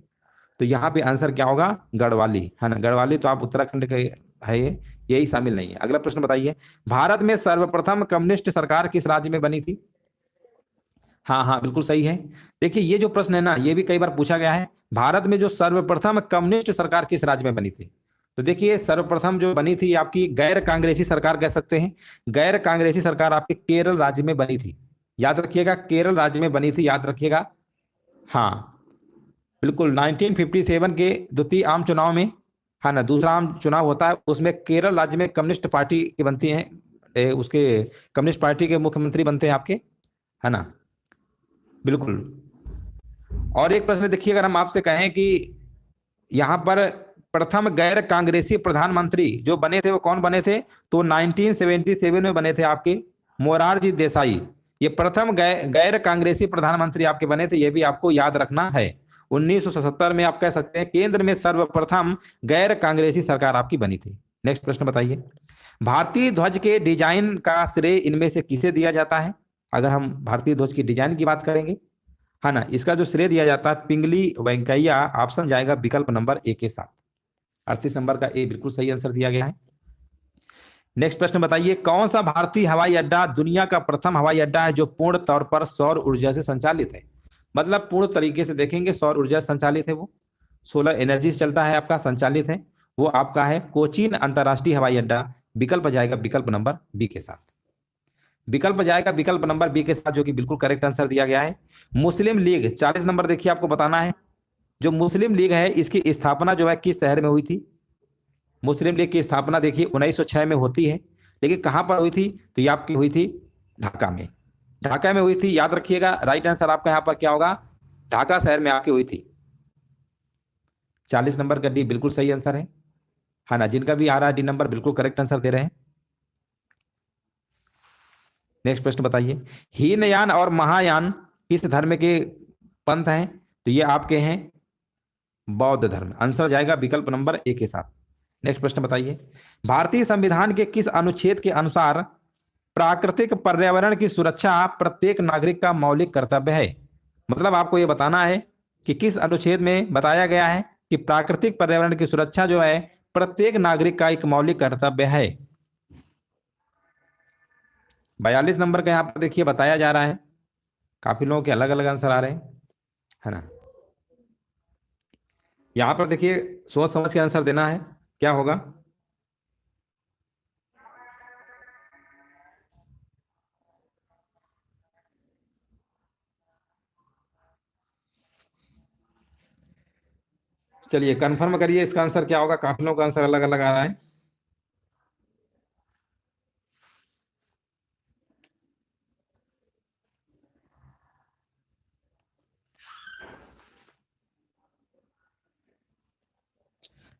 तो यहाँ पे आंसर क्या होगा? गढ़वाली, है ना। गढ़वाली तो आप उत्तराखंड के है, यही शामिल नहीं है। अगला प्रश्न बताइए, भारत में सर्वप्रथम कम्युनिस्ट सरकार किस राज्य में बनी थी? हाँ हाँ बिल्कुल सही है। देखिए ये जो प्रश्न है ना, ये भी कई बार पूछा गया है, भारत में जो सर्वप्रथम कम्युनिस्ट सरकार किस राज्य में बनी थी? तो देखिए सर्वप्रथम जो बनी थी आपकी गैर कांग्रेसी सरकार कह सकते हैं, गैर कांग्रेसी सरकार आपके केरल राज्य में बनी थी। याद रखिएगा, केरल राज्य में बनी थी, याद रखिएगा। हाँ बिल्कुल, 1957 के द्वितीय आम चुनाव में, हाँ ना, दूसरा आम चुनाव होता है, उसमें केरल राज्य में कम्युनिस्ट पार्टी की बनती है, उसके कम्युनिस्ट पार्टी के मुख्यमंत्री बनते हैं आपके, है ना, बिल्कुल। और एक प्रश्न देखिए, अगर हम आपसे कहें कि यहां पर प्रथम गैर कांग्रेसी प्रधानमंत्री जो बने थे वो कौन बने थे, तो 1977 में बने थे आपके मोरारजी देसाई। ये प्रथम गैर कांग्रेसी प्रधानमंत्री आपके बने थे, ये भी आपको याद रखना है। 1977 में आप कह सकते हैं केंद्र में सर्वप्रथम गैर कांग्रेसी सरकार आपकी बनी थी। नेक्स्ट प्रश्न बताइए, भारतीय ध्वज के डिजाइन का श्रेय इनमें से किसे दिया जाता है? अगर हम भारतीय ध्वज की डिजाइन की बात करेंगे, है ना, इसका जो श्रेय दिया जाता है पिंगली वेंकैया, ऑप्शन जाएगा विकल्प नंबर ए के साथ। 38 नंबर का ए बिल्कुल सही आंसर दिया गया है। नेक्स्ट प्रश्न बताइए, कौन सा भारतीय हवाई अड्डा दुनिया का प्रथम हवाई अड्डा है जो पूर्ण तौर पर सौर ऊर्जा से संचालित है? मतलब पूर्ण तरीके से देखेंगे सौर ऊर्जा से संचालित है वो, सोलर एनर्जी से चलता है आपका, संचालित है वो, आपका है कोचीन अंतरराष्ट्रीय हवाई अड्डा। विकल्प जाएगा विकल्प नंबर बी के साथ, विकल्प जाएगा विकल्प नंबर बी के साथ, जो कि बिल्कुल करेक्ट आंसर दिया गया है। मुस्लिम लीग 40 नंबर देखिए, आपको बताना है, जो मुस्लिम लीग है इसकी स्थापना जो है किस शहर में हुई थी? मुस्लिम लीग की स्थापना देखिए 1906 में होती है, लेकिन कहां पर हुई थी? तो ये आपकी हुई थी ढाका में, ढाका में हुई थी, याद रखिएगा। राइट आंसर आपका यहां पर क्या होगा? ढाका शहर में आपकी हुई थी। 40 नंबर का डी बिल्कुल सही आंसर है ना, जिनका भी आ रहा है डी नंबर बिल्कुल करेक्ट आंसर दे रहे हैं। नेक्स्ट प्रश्न बताइए, हीनयान और महायान किस धर्म के पंथ हैं? तो ये आपके हैं बौद्ध धर्म, आंसर जाएगा विकल्प नंबर ए के साथ। नेक्स्ट प्रश्न बताइए, भारतीय संविधान के किस अनुच्छेद के अनुसार प्राकृतिक पर्यावरण की सुरक्षा प्रत्येक नागरिक का मौलिक कर्तव्य है? मतलब आपको यह बताना है कि किस अनुच्छेद में बताया गया है कि प्राकृतिक पर्यावरण की सुरक्षा जो है प्रत्येक नागरिक का एक मौलिक कर्तव्य है। 42 नंबर का यहां पर देखिए बताया जा रहा है, काफी लोगों के अलग अलग आंसर आ रहे हैं, है ना। यहां पर देखिए सोच समझ के आंसर देना है, क्या होगा? चलिए कंफर्म करिए इसका आंसर क्या होगा, काफी लोगों का आंसर अलग अलग आ रहा है।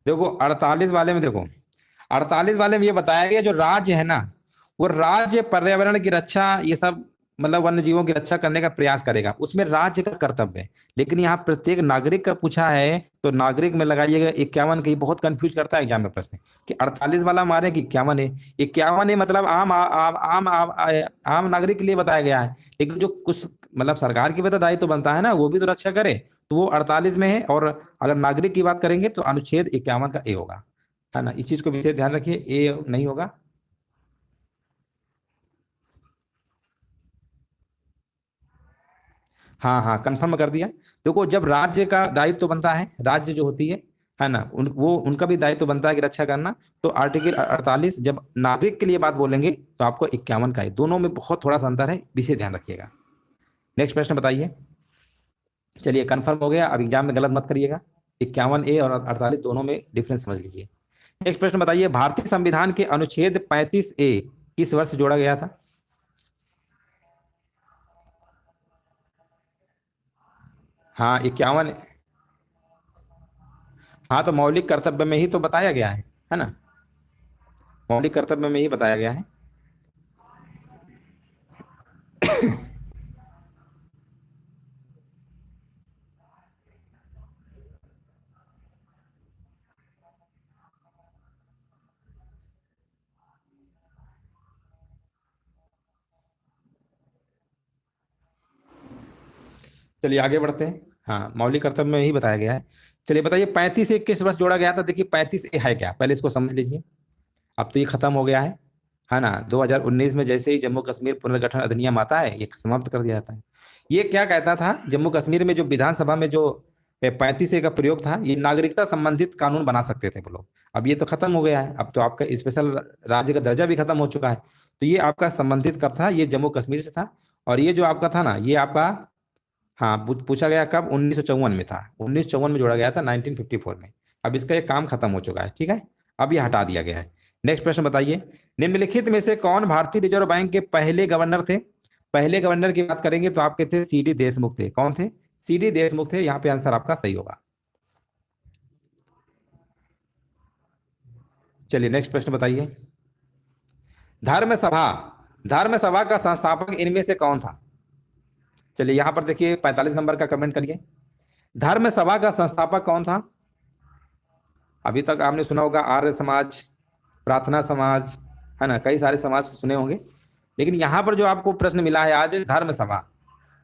देखो 48 वाले में, देखो 48 वाले में ये बताया गया जो राज्य है ना, वो राज्य पर्यावरण की रक्षा ये सब, मतलब वन्य जीवों की रक्षा करने का प्रयास करेगा, उसमें राज्य का कर्तव्य है। लेकिन यहाँ प्रत्येक नागरिक का पूछा है, तो नागरिक में लगाइएगा 51 की, बहुत कंफ्यूज करता है एग्जाम में प्रश्न कि 48 वाला मारे कि 51 है। 51 है मतलब आम आम आम आम आम नागरिक के लिए बताया गया है, लेकिन जो कुछ मतलब सरकार की भी तो दायित्व बनता है ना, वो भी तो रक्षा करे, तो वो 48 में है। और अगर नागरिक की बात करेंगे तो अनुच्छेद 51 का ए होगा, है ना, इस चीज को विशेष ध्यान रखिए, ए नहीं होगा। हाँ हाँ कंफर्म कर दिया। देखो जब राज्य का दायित्व तो बनता है, राज्य जो होती है ना, वो उनका भी दायित्व तो बनता है कि रक्षा करना। तो आर्टिकल 48 जब नागरिक के लिए बात बोलेंगे तो आपको 51 का है, दोनों में बहुत थोड़ा सा अंतर है, विशेष ध्यान रखिएगा। नेक्स्ट प्रश्न बताइए। चलिए कंफर्म हो गया, अब एग्जाम में गलत मत करिएगा, 51 ए और 48 दोनों में डिफरेंस समझ लीजिए। नेक्स्ट प्रश्न बताइए, भारतीय संविधान के अनुच्छेद 35 ए किस वर्ष जोड़ा गया था? हाँ 51, हाँ तो मौलिक कर्तव्य में ही तो बताया गया है ना, मौलिक कर्तव्य में ही बताया गया है। चलिए आगे बढ़ते हैं, हाँ मौलिक कर्तव्य में ही बताया गया है। चलिए बताइए 35 से किस वर्ष जोड़ा गया था? देखिए 35 ए है क्या, पहले इसको समझ लीजिए। अब तो ये खत्म हो गया है ना। 2019 में जैसे ही जम्मू कश्मीर पुनर्गठन अधिनियम आता है, ये समाप्त कर दिया जाता है। ये क्या कहता था, जम्मू कश्मीर में जो विधानसभा में जो 35A का प्रयोग था, ये नागरिकता संबंधित कानून बना सकते थे वो लोग। अब ये तो खत्म हो गया है, अब तो आपका स्पेशल राज्य का दर्जा भी खत्म हो चुका है। तो ये आपका संबंधित कब था, ये जम्मू कश्मीर से था। और ये जो आपका था ना, ये आपका, हाँ, पूछा गया कब, 1954 में था। 1954 में जोड़ा गया था, 1954 में। अब इसका ये काम खत्म हो चुका है, ठीक है। अब ये हटा दिया गया है। नेक्स्ट प्रश्न बताइए, निम्नलिखित में से कौन भारतीय रिजर्व बैंक के पहले गवर्नर थे। पहले गवर्नर की बात करेंगे तो आपके थे सीडी देशमुख थे। कौन थे, सीडी देशमुख थे। यहाँ पे आंसर आपका सही होगा। चलिए नेक्स्ट प्रश्न बताइए, धर्म सभा, धर्म सभा का संस्थापक इनमें से कौन था। चलिए यहां पर देखिए 45 नंबर का कमेंट करिए, धर्म सभा का संस्थापक कौन था। अभी तक आपने सुना होगा आर्य समाज, प्रार्थना समाज, है ना, कई सारे समाज सुने होंगे। लेकिन यहाँ पर जो आपको प्रश्न मिला है आज, धर्म सभा।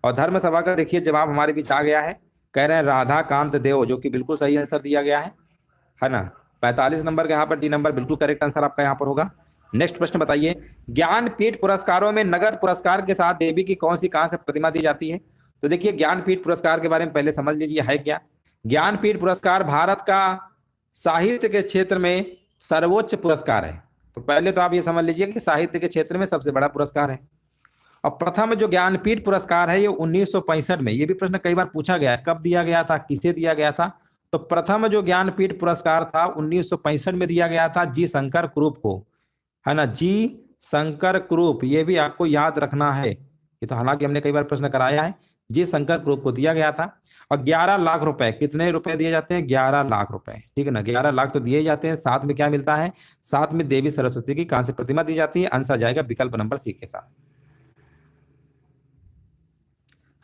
और धर्म सभा का देखिए जवाब हमारे बीच आ गया है, कह रहे हैं राधा कांत देव, जो कि बिल्कुल सही आंसर दिया गया है ना। 45 नंबर का यहाँ पर डी नंबर बिल्कुल करेक्ट आंसर आपका यहाँ पर होगा। नेक्स्ट प्रश्न बताइए, ज्ञानपीठ पुरस्कारों में नगद पुरस्कार के साथ देवी की कौन सी कहां से प्रतिमा दी जाती है। तो देखिए ज्ञानपीठ पुरस्कार के बारे में पहले समझ लीजिए है क्या। ज्ञानपीठ पुरस्कार भारत का साहित्य के क्षेत्र में सर्वोच्च पुरस्कार है। तो पहले तो आप ये समझ लीजिए कि साहित्य के क्षेत्र में सबसे बड़ा पुरस्कार है। और प्रथम जो ज्ञानपीठ पुरस्कार है ये 1965 में, ये भी प्रश्न कई बार पूछा गया है, कब दिया गया था, किसे दिया गया था। तो प्रथम जो ज्ञानपीठ पुरस्कार था 1965 में दिया गया था जी शंकर कुरूप को, है ना, जी शंकर कुरूप। ये भी आपको याद रखना है, ये तो हालांकि हमने कई बार प्रश्न कराया है। जी शंकर कुरूप को दिया गया था। और 11 लाख रुपए, कितने रुपए दिए जाते हैं, 11 लाख रुपए, ठीक है ना। 11 लाख तो दिए जाते हैं, साथ में क्या मिलता है, साथ में देवी सरस्वती की कांस्य प्रतिमा दी जाती है। आंसर जाएगा विकल्प नंबर सी के साथ।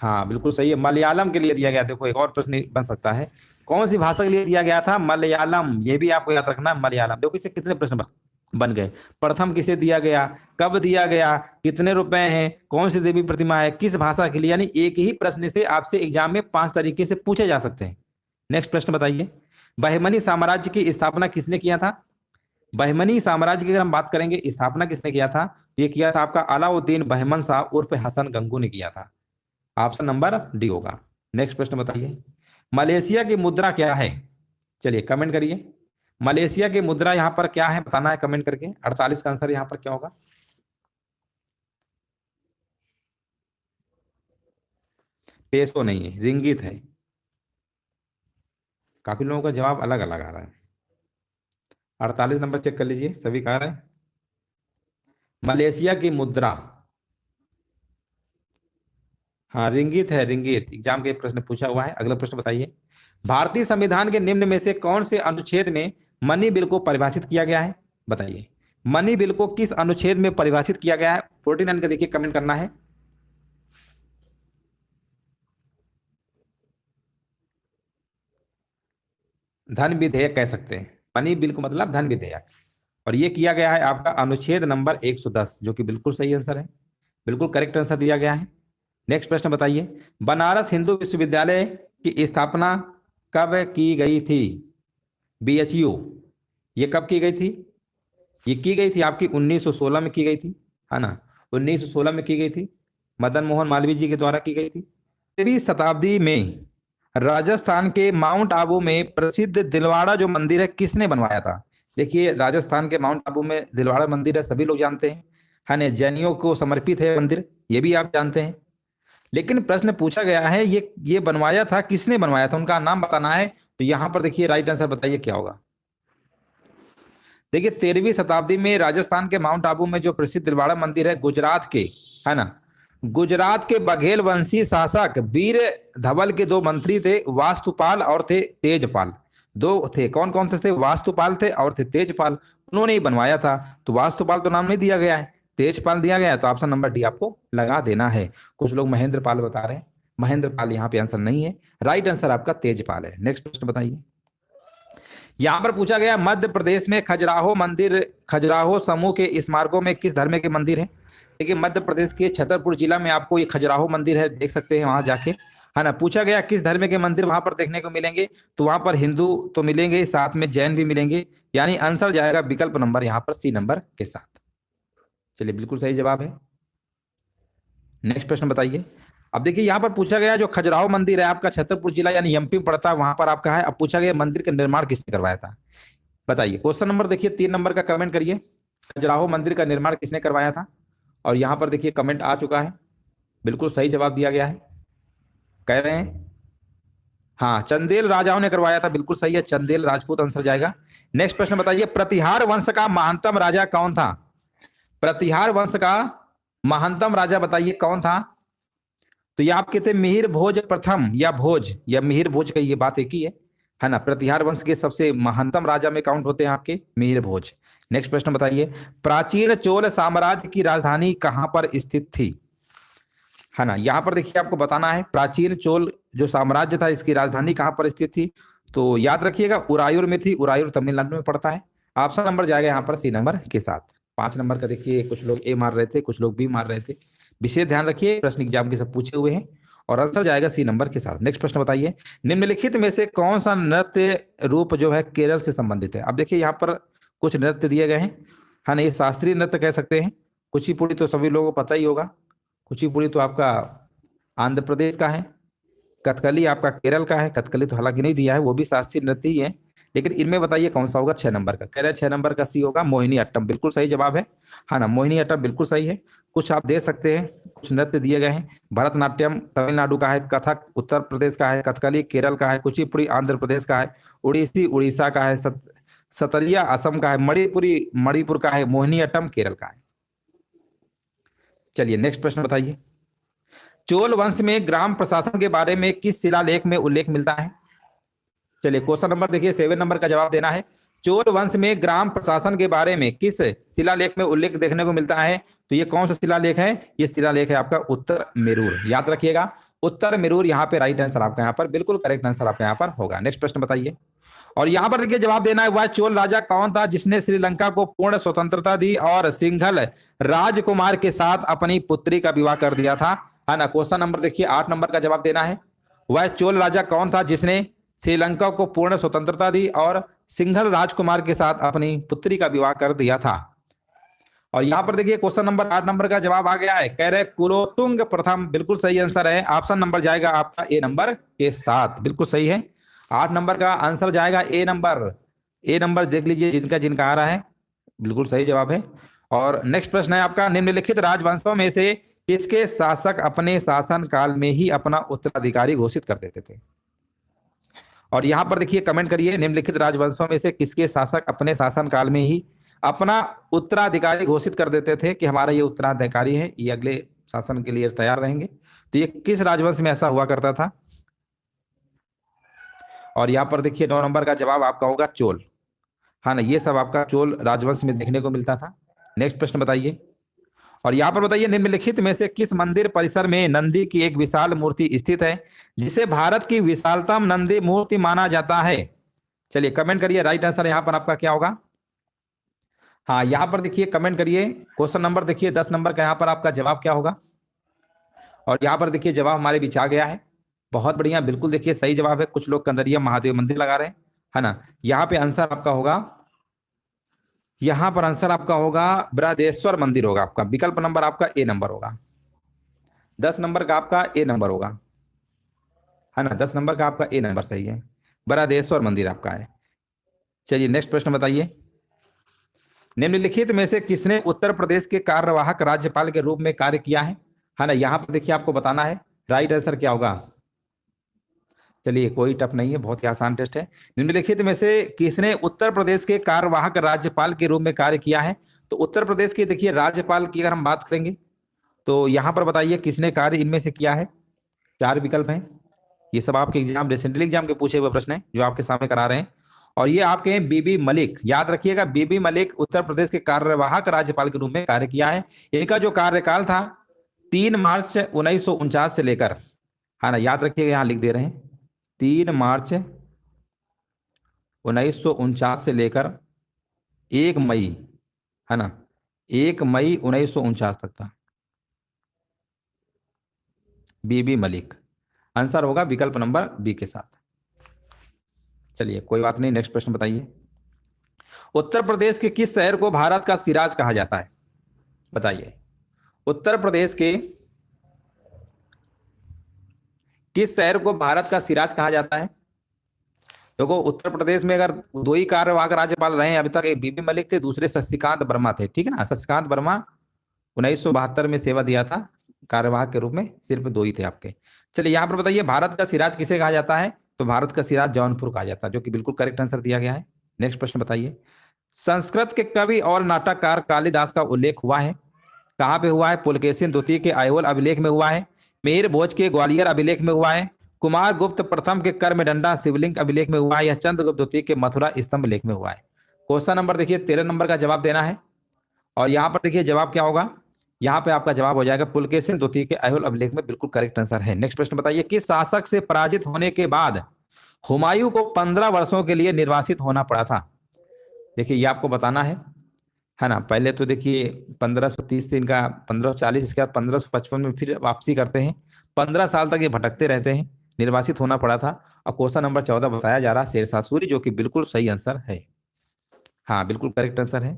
हाँ बिल्कुल सही है, मलयालम के लिए दिया गया। देखो एक और प्रश्न बन सकता है, कौन सी भाषा के लिए दिया गया था, मलयालम। ये भी आपको याद रखना है, मलयालम। देखो इससे कितने प्रश्न बन गए। प्रथम किसे दिया गया, कब दिया गया, कितने रुपए हैं, कौन सी देवी प्रतिमा है, किस भाषा के लिए। यानी एक ही प्रश्न से आपसे एग्जाम में 5 तरीके से पूछे जा सकते हैं। नेक्स्ट प्रश्न बताइए, बहमनी साम्राज्य की स्थापना किसने किया था। बहमनी साम्राज्य की अगर हम बात करेंगे, स्थापना किसने किया था, ये किया था आपका अलाउद्दीन बहमन शाह उर्फ हसन गंगू ने किया था। ऑप्शन नंबर डी होगा। नेक्स्ट प्रश्न बताइए, मलेशिया की मुद्रा क्या है। चलिए कमेंट करिए, मलेशिया की मुद्रा यहां पर क्या है, बताना है कमेंट करके। 48 का आंसर यहां पर क्या होगा, पेसो नहीं है, रिंगित है। काफी लोगों का जवाब अलग अलग आ रहा है। 48 नंबर चेक कर लीजिए, सभी कह रहे हैं मलेशिया की मुद्रा, हाँ रिंगित है, रिंगित। एग्जाम के प्रश्न पूछा हुआ है। अगला प्रश्न बताइए, भारतीय संविधान के निम्न में से कौन से अनुच्छेद में मनी बिल को परिभाषित किया गया है। बताइए मनी बिल को किस अनुच्छेद में परिभाषित किया गया है। 49 का देखिए कमेंट करना है। धन विधेयक कह सकते हैं, मनी बिल को मतलब धन विधेयक। और ये किया गया है आपका अनुच्छेद नंबर 110, जो कि बिल्कुल सही आंसर है, बिल्कुल करेक्ट आंसर दिया गया है। नेक्स्ट प्रश्न बताइए, बनारस हिंदू विश्वविद्यालय की स्थापना कब की गई थी। बीएचयू, ये कब की गई थी, ये की गई थी आपकी 1916 में की गई थी, है ना। 1916 में की गई थी, मदन मोहन मालवीय जी के द्वारा की गई थी। 13वीं शताब्दी में राजस्थान के माउंट आबू में प्रसिद्ध दिलवाड़ा जो मंदिर है किसने बनवाया था। देखिए राजस्थान के माउंट आबू में दिलवाड़ा मंदिर है, सभी लोग जानते हैं, है ना, जैनियों को समर्पित है मंदिर, ये भी आप जानते हैं। लेकिन प्रश्न पूछा गया है ये बनवाया था, किसने बनवाया था, उनका नाम बताना है। तो यहां पर देखिए राइट आंसर बताइए क्या होगा। देखिए 13वीं शताब्दी में राजस्थान के माउंट आबू में जो प्रसिद्ध दिलवाड़ा मंदिर है, गुजरात के, है ना, गुजरात के बघेल वंशी शासक वीर धवल के 2 मंत्री थे, वास्तुपाल और थे तेजपाल। 2 थे, कौन कौन थे, वास्तुपाल थे और थे तेजपाल। उन्होंने ही बनवाया था। तो वास्तुपाल तो नाम नहीं दिया गया है, तेजपाल दिया गया है। तो ऑप्शन नंबर डी आपको लगा देना है। कुछ लोग महेंद्र पाल बता रहे हैं, महेंद्र पाल यहाँ पे आंसर नहीं है, राइट आंसर आपका तेजपाल है। नेक्स्ट प्रश्न बताइए, यहां पर पूछा गया मध्य प्रदेश में खजुराहो मंदिर, खजुराहो समूह के स्मारकों में किस धर्म के मंदिर है। देखिए मध्य प्रदेश के छतरपुर जिला में आपको ये खजुराहो मंदिर है, देख सकते हैं वहां जाके। है ना। पूछा गया किस धर्म के मंदिर वहां पर देखने को मिलेंगे, तो वहां पर हिंदू तो मिलेंगे, साथ में जैन भी मिलेंगे, यानी आंसर जाएगा विकल्प नंबर यहाँ पर सी नंबर के साथ। चलिए बिल्कुल सही जवाब है। नेक्स्ट प्रश्न बताइए। अब देखिए यहाँ पर पूछा गया जो खजुराहो मंदिर है आपका छतरपुर जिला यानी एमपी में पड़ता है, वहां पर आपका है। अब पूछा गया मंदिर का निर्माण किसने करवाया था, बताइए। क्वेश्चन नंबर देखिए 3 नंबर का कमेंट करिए, खजुराहो मंदिर का निर्माण किसने करवाया था। और यहाँ पर देखिए कमेंट आ चुका है, बिल्कुल सही जवाब दिया गया है, कह रहे हैं हाँ चंदेल राजाओं ने करवाया था, बिल्कुल सही है, चंदेल राजपूत आंसर जाएगा। नेक्स्ट प्रश्न बताइए, प्रतिहार वंश का महानतम राजा कौन था। प्रतिहार वंश का महानतम राजा बताइए कौन था। तो ये आपके थे मिहिर भोज प्रथम या भोज या मिहिर भोज का, ये बात एक ही है ना। प्रतिहार वंश के सबसे महानतम राजा में काउंट होते हैं आपके मिहिर भोज। नेक्स्ट प्रश्न बताइए, प्राचीन चोल साम्राज्य की राजधानी कहां पर स्थित थी, है ना। यहां पर देखिए आपको बताना है प्राचीन चोल जो साम्राज्य था इसकी राजधानी कहां पर स्थित थी। तो याद रखिएगा उरायूर में थी, उरायूर तमिलनाडु में पड़ता है। ऑप्शन नंबर जाएगा यहाँ पर सी नंबर के साथ। 5 नंबर का देखिए कुछ लोग ए मार रहे थे, कुछ लोग बी मार रहे थे, विशेष ध्यान रखिए, प्रश्न एग्जाम के सब पूछे हुए हैं और आंसर जाएगा सी नंबर के साथ। नेक्स्ट प्रश्न बताइए, निम्नलिखित में से कौन सा नृत्य रूप जो है केरल से संबंधित है। अब देखिए यहाँ पर कुछ नृत्य दिए गए हैं, है ना। ये शास्त्रीय नृत्य कह सकते हैं। कुचिपुड़ी तो सभी लोगों को पता ही होगा, कुचिपुड़ी तो आपका आंध्र प्रदेश का है, कथकली आपका केरल का है, कथकली तो हालांकि नहीं दिया है, वो भी शास्त्रीय नृत्य ही है, लेकिन इनमें बताइए कौन सा होगा। 6 नंबर का कह रहे हैं, 6 नंबर का सी होगा मोहिनी अट्टम, बिल्कुल सही जवाब है ना। मोहिनी अट्टम बिल्कुल सही है। कुछ आप दे सकते हैं, कुछ नृत्य दिए गए हैं, भरतनाट्यम तमिलनाडु का है, कथक उत्तर प्रदेश का है, कथकली केरल का है, कुचिपुड़ी आंध्र प्रदेश का है, उड़ीसी उड़ीसा का है, सतरिया असम का है, मणिपुरी मणिपुर का है, मोहिनी अट्टम केरल का है। चलिए नेक्स्ट प्रश्न बताइए, चोल वंश में ग्राम प्रशासन के बारे में किस शिलालेख में उल्लेख मिलता है। चलिए क्वेश्चन नंबर देखिए 7 नंबर का जवाब देना है। चोल वंश में ग्राम प्रशासन के बारे में किस शिलालेख में उल्लेख देखने को मिलता है, तो ये कौन सा शिलालेख है, ये शिलालेख है आपका उत्तर मेरूर, याद रखिएगा उत्तर मेरूर यहाँ पे राइट आंसर आपका यहाँ पर बिल्कुल करेक्ट आंसर आपका यहाँ पर होगा। नेक्स्ट प्रश्न बताइए, और यहां पर देखिए जवाब देना है, वह चोल राजा कौन था जिसने श्रीलंका को पूर्ण स्वतंत्रता दी और सिंघल राजकुमार के साथ अपनी पुत्री का विवाह कर दिया था, है ना। क्वेश्चन नंबर देखिए 8 नंबर का जवाब देना है, वह चोल राजा कौन था जिसने श्रीलंका को पूर्ण स्वतंत्रता दी और सिंघल राजकुमार के साथ अपनी पुत्री का विवाह कर दिया था। और यहां पर देखिए क्वेश्चन नंबर 8 नंबर का जवाब आ गया है, कह रहे कुलोतुंग प्रथम, बिल्कुल सही आंसर है। ऑप्शन नंबर जाएगा आपका ए नंबर के साथ, बिल्कुल सही है। 8 नंबर का आंसर जाएगा ए नंबर। ए नंबर देख लीजिए जिनका जिनका आ रहा है, बिल्कुल सही जवाब है। और नेक्स्ट प्रश्न है आपका, निम्नलिखित राजवंशों में से किसके शासक अपने शासन काल में ही अपना उत्तराधिकारी घोषित कर देते थे। और यहां पर देखिए कमेंट करिए, निम्नलिखित राजवंशों में से किसके शासक अपने शासन काल में ही अपना उत्तराधिकारी घोषित कर देते थे कि हमारा ये उत्तराधिकारी है, ये अगले शासन के लिए तैयार रहेंगे। तो ये किस राजवंश में ऐसा हुआ करता था। और यहाँ पर देखिए 9 नंबर का जवाब आपका होगा चोल, हाँ ना, ये सब आपका चोल राजवंश में देखने को मिलता था। नेक्स्ट प्रश्न बताइए, और यहाँ पर बताइए निम्नलिखित में से किस मंदिर परिसर में नंदी की एक विशाल मूर्ति स्थित है जिसे भारत की विशालतम नंदी मूर्ति माना जाता है। चलिए कमेंट करिए, राइट आंसर यहाँ पर आपका क्या होगा। हाँ यहाँ पर देखिए कमेंट करिए, क्वेश्चन नंबर देखिए 10 नंबर का यहाँ पर आपका जवाब क्या होगा। और यहाँ पर देखिए जवाब हमारे बीच आ गया है, बहुत बढ़िया, बिल्कुल देखिए सही जवाब है। कुछ लोग कंदरिया महादेव मंदिर लगा रहे हैं, है ना। यहाँ पे आंसर आपका होगा, यहाँ पर आंसर आपका होगा बृहदेश्वर मंदिर होगा आपका, विकल्प नंबर आपका ए नंबर होगा। 10 नंबर का आपका ए नंबर होगा, है ना, 10 नंबर का आपका ए नंबर सही है, बृहदेश्वर मंदिर आपका है। चलिए नेक्स्ट प्रश्न बताइए, निम्नलिखित में से किसने उत्तर प्रदेश के कार्यवाहक राज्यपाल के रूप में कार्य किया है ना। यहाँ पर देखिए आपको बताना है राइट आंसर क्या होगा। चलिए कोई टफ नहीं है, बहुत ही आसान टेस्ट है। निम्नलिखित में से किसने उत्तर प्रदेश के कार्यवाहक राज्यपाल के रूप में कार्य किया है। तो उत्तर प्रदेश के देखिए राज्यपाल की अगर हम बात करेंगे तो यहाँ पर बताइए किसने कार्य इनमें से किया है। 4 विकल्प हैं, ये सब आपके एग्जाम रिसेंटली एग्जाम के पूछे हुए प्रश्न है जो आपके सामने करा रहे हैं। और ये आपके हैं बीबी मलिक, याद रखिएगा बीबी मलिक उत्तर प्रदेश के कार्यवाहक राज्यपाल के रूप में कार्य किया है। इनका जो कार्यकाल था 3 मार्च 1949 से लेकर, है ना, याद रखिएगा यहाँ लिख दे रहे हैं 3 मार्च 1949 से लेकर 1 मई, है ना, 1 मई 1949 तक था बीबी मलिक। आंसर होगा विकल्प नंबर बी के साथ। चलिए कोई बात नहीं, नेक्स्ट प्रश्न बताइए। उत्तर प्रदेश के किस शहर को भारत का सिराज कहा जाता है? बताइए, उत्तर प्रदेश के किस शहर को भारत का सिराज कहा जाता है? देखो उत्तर प्रदेश में अगर दो ही कार्यवाहक राज्यपाल रहे हैं अभी तक, एक बीबी मलिक थे, दूसरे शशिकांत वर्मा थे, ठीक है ना। शशिकांत वर्मा 1972 में सेवा दिया था कार्यवाहक के रूप में, सिर्फ दो ही थे आपके। चलिए यहाँ पर बताइए, भारत का सिराज किसे कहा जाता है? तो भारत का सिराज जौनपुर कहा जाता है, जो कि बिल्कुल करेक्ट आंसर दिया गया है। नेक्स्ट प्रश्न बताइए, संस्कृत के कवि और नाटककार कालिदास का उल्लेख हुआ है, कहाँ पे हुआ है? पुलकेशिन द्वितीय के आयोल अभिलेख में हुआ है, मिहिर भोज के ग्वालियर अभिलेख में हुआ है, कुमार गुप्त प्रथम के कर्मडंडा शिवलिंग अभिलेख में हुआ है, या चंद्रगुप्त द्वितीय के मथुरा स्तंभ लेख में हुआ है? क्वेश्चन नंबर देखिए 13 नंबर का जवाब देना है। और यहाँ पर देखिए जवाब क्या होगा, यहाँ पे आपका जवाब हो जाएगा पुलकेशिन द्वितीय के आयोल अभिलेख में, बिल्कुल करेक्ट आंसर है। नेक्स्ट प्रश्न बताइए, किस शासक से पराजित होने के बाद हुमायूं को 15 वर्षों के लिए निर्वासित होना पड़ा था? देखिए ये आपको बताना है ना। पहले तो देखिए 1530 से इनका 1540, इसके बाद 1555 में फिर वापसी करते हैं, 15 साल तक ये भटकते रहते हैं, निर्वासित होना पड़ा था। और क्वेश्चन नंबर 14 बताया जा रहा है शेरशाह सूरी, जो कि बिल्कुल सही आंसर है। हाँ बिल्कुल करेक्ट आंसर है।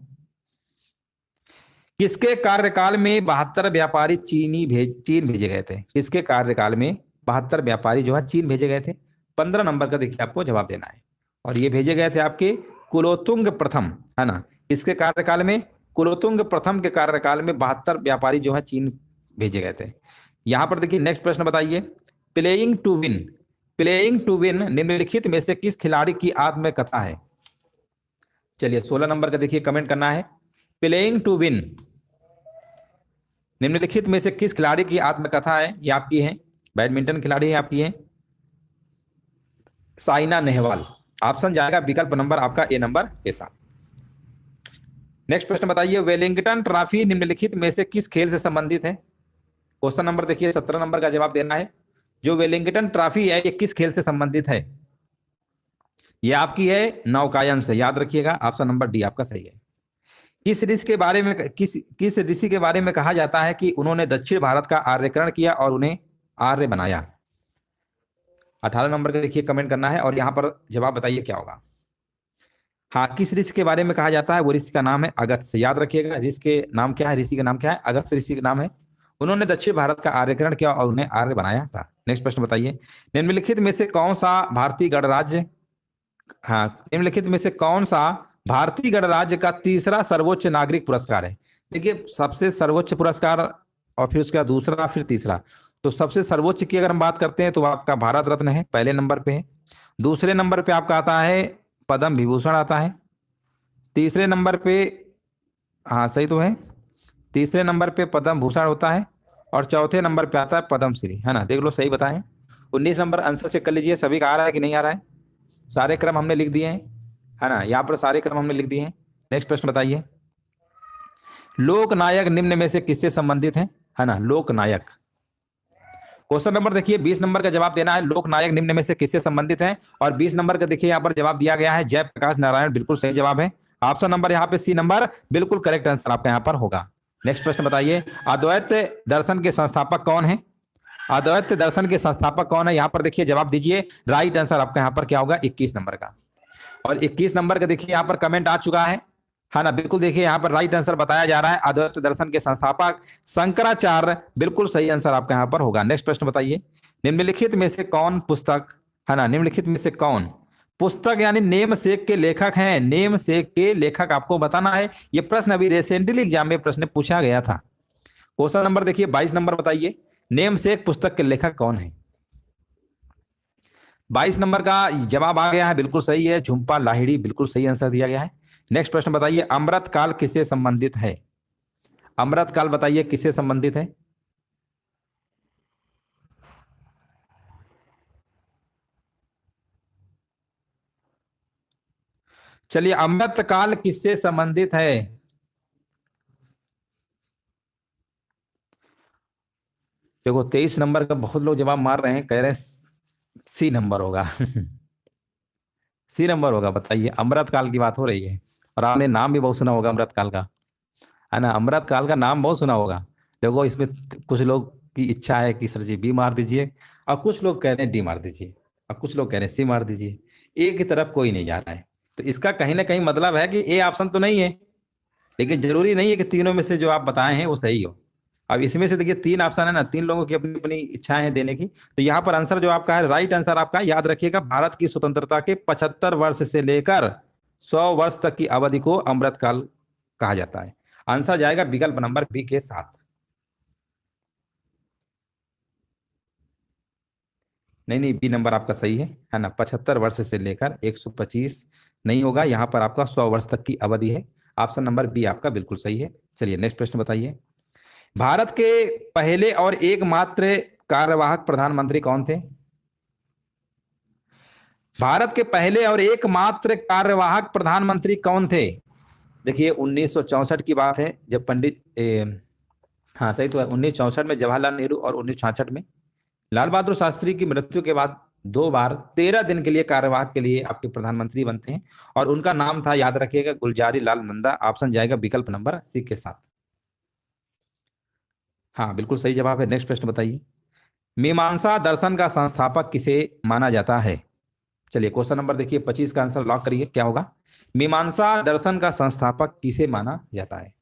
किसके कार्यकाल में 72 व्यापारी चीन भेजे गए थे? किसके कार्यकाल में 72 व्यापारी जो है चीन भेजे गए थे? 15 नंबर का देखिए आपको जवाब देना है। और ये भेजे गए थे आपके कुलोतुंग प्रथम, है ना। इसके कार्यकाल में, कुलोतुंग प्रथम के कार्यकाल में 72 व्यापारी जो है चीन भेजे गए थे। यहां पर देखिए नेक्स्ट प्रश्न बताइए, playing to win, playing to win निम्नलिखित में से किस खिलाड़ी की आत्मकथा है? चलिए 16 नंबर का देखिए कमेंट करना है, प्लेइंग टू विन निम्नलिखित में से किस खिलाड़ी की आत्मकथा है? ये आपकी है, बैडमिंटन खिलाड़ी है आपकी है साइना नेहवाल। ऑप्शन जाएगा विकल्प नंबर आपका ए नंबर के साथ। नेक्स्ट प्रश्न बताइए, वेलिंगटन ट्रॉफी निम्नलिखित में से किस खेल से संबंधित है? क्वेश्चन नंबर देखिए 17 नंबर का जवाब देना है। जो वेलिंगटन ट्रॉफी है ये किस खेल से संबंधित है? ये आपकी है नौकायन से, याद रखिएगा, ऑप्शन नंबर डी आपका सही है। किस ऋषि के बारे में किस ऋषि के बारे में कहा जाता है कि उन्होंने दक्षिण भारत का आर्यकरण किया और उन्हें आर्य बनाया? 18 नंबर का देखिए कमेंट करना है और यहां पर जवाब बताइए क्या होगा। हाँ, किस ऋषि के बारे में कहा जाता है? वो ऋषि का नाम है अगस्त्य, याद रखिएगा। ऋषि के नाम क्या है? ऋषि का नाम क्या है? अगस्त्य ऋषि का नाम है। उन्होंने दक्षिण भारत का आर्यकरण किया और उन्हें आर्य बनाया था। नेक्स्ट प्रश्न बताइए, निम्नलिखित में से कौन सा भारतीय गणराज्य, हाँ निम्नलिखित में से कौन सा भारतीय गणराज्य का तीसरा सर्वोच्च नागरिक पुरस्कार है? देखिए सबसे सर्वोच्च पुरस्कार और फिर उसका दूसरा फिर तीसरा। तो सबसे सर्वोच्च की अगर हम बात करते हैं तो आपका भारत रत्न है, पहले नंबर पे है। दूसरे नंबर पे आपका आता है पद्म विभूषण आता है। तीसरे नंबर पे, हाँ सही तो है, तीसरे नंबर पे पद्म भूषण होता है और चौथे नंबर पे आता है पद्म श्री, है ना। देख लो सही बताएं। 19 नंबर आंसर चेक कर लीजिए, सभी का आ रहा है कि नहीं आ रहा है? सारे क्रम हमने लिख दिए हैं, है ना, यहाँ पर सारे क्रम हमने लिख दिए हैं। नेक्स्ट प्रश्न बताइए, लोकनायक निम्न में से किससे संबंधित है ना, लोकनायक। क्वेश्चन नंबर देखिए 20 नंबर का जवाब देना है, लोकनायक निम्न में से किससे संबंधित है? और 20 नंबर का देखिए यहाँ पर जवाब दिया गया है जयप्रकाश नारायण, बिल्कुल सही जवाब है। ऑप्शन नंबर यहाँ पे सी नंबर बिल्कुल करेक्ट आंसर आपका यहाँ पर होगा। नेक्स्ट प्रश्न बताइए, अद्वैत दर्शन के संस्थापक कौन है? अद्वैत दर्शन के संस्थापक कौन है? यहाँ पर देखिए जवाब दीजिए, राइट आंसर आपका यहाँ पर क्या होगा? 21 नंबर का। और 21 नंबर का देखिए यहाँ पर कमेंट आ चुका है ना, बिल्कुल देखिए यहाँ पर राइट आंसर बताया जा रहा है, अद्वैत दर्शन के संस्थापक शंकराचार्य, बिल्कुल सही आंसर आपका यहाँ पर होगा। नेक्स्ट प्रश्न बताइए, निम्नलिखित में से कौन पुस्तक, है ना, निम्नलिखित में से कौन पुस्तक यानी नेम सेक के लेखक हैं? नेम सेक के लेखक आपको बताना है। ये प्रश्न अभी रिसेंटली एग्जाम में प्रश्न पूछा गया था। क्वेश्चन नंबर देखिए 22 नंबर बताइए, नेम सेक पुस्तक के लेखक कौन है? 22 नंबर का जवाब आ गया है, बिल्कुल सही है, झुंपा लाहिड़ी, बिल्कुल सही आंसर दिया गया है। नेक्स्ट प्रश्न बताइए, अमृत काल किससे संबंधित है? अमृत काल बताइए किससे संबंधित है? चलिए अमृत काल किससे संबंधित है? देखो 23 नंबर का बहुत लोग जवाब मार रहे हैं, कह रहे हैं सी नंबर होगा। सी नंबर होगा, बताइए। अमृत काल की बात हो रही है और आपने नाम भी बहुत सुना होगा अमृत काल का, है ना, अमृत काल का नाम बहुत सुना होगा। देखो इसमें कुछ लोग की इच्छा है कि सर जी बी मार दीजिए, और कुछ लोग कह रहे हैं डी मार दीजिए, और कुछ लोग कह रहे हैं सी मार दीजिए। ए की तरफ कोई नहीं जा रहा है, तो इसका कहीं ना कहीं मतलब है कि ए ऑप्शन तो नहीं है। लेकिन जरूरी नहीं है कि तीनों में से जो आप बताए हैं वो सही हो। अब इसमें से देखिए 3 ऑप्शन है ना, 3 लोगों की अपनी अपनी इच्छाएं हैं देने की। तो यहाँ पर आंसर जो आपका है, राइट आंसर आपका, याद रखिएगा, भारत की स्वतंत्रता के 75 वर्ष से लेकर 100 वर्ष तक की अवधि को अमृतकाल कहा जाता है। आंसर जाएगा विकल्प नंबर बी के साथ। नहीं नहीं, बी नंबर आपका सही है ना, 75 वर्ष से लेकर 125 नहीं होगा, यहाँ पर आपका 100 वर्ष तक की अवधि है। ऑप्शन नंबर बी आपका बिल्कुल सही है। चलिए नेक्स्ट प्रश्न बताइए। भारत के पहले और एकमात्र कार्यवाहक प्रधानमंत्री कौन थे? भारत के पहले और एकमात्र कार्यवाहक प्रधानमंत्री कौन थे? देखिए 1964 की बात है, जब हाँ सही तो है, 1964 में जवाहरलाल नेहरू, और 1966 में लाल बहादुर शास्त्री की मृत्यु के बाद 2 बार 13 दिन के लिए कार्यवाहक के लिए आपके प्रधानमंत्री बनते हैं, और उनका नाम था, याद रखिएगा, गुलजारी लाल नंदा। ऑप्शन जाएगा विकल्प नंबर सी के साथ। हाँ बिल्कुल सही जवाब है। नेक्स्ट प्रश्न बताइए। मीमांसा दर्शन का संस्थापक किसे माना जाता है? चलिए क्वेश्चन नंबर देखिए 25 का आंसर लॉक करिए, क्या होगा? मीमांसा दर्शन का संस्थापक किसे माना जाता है?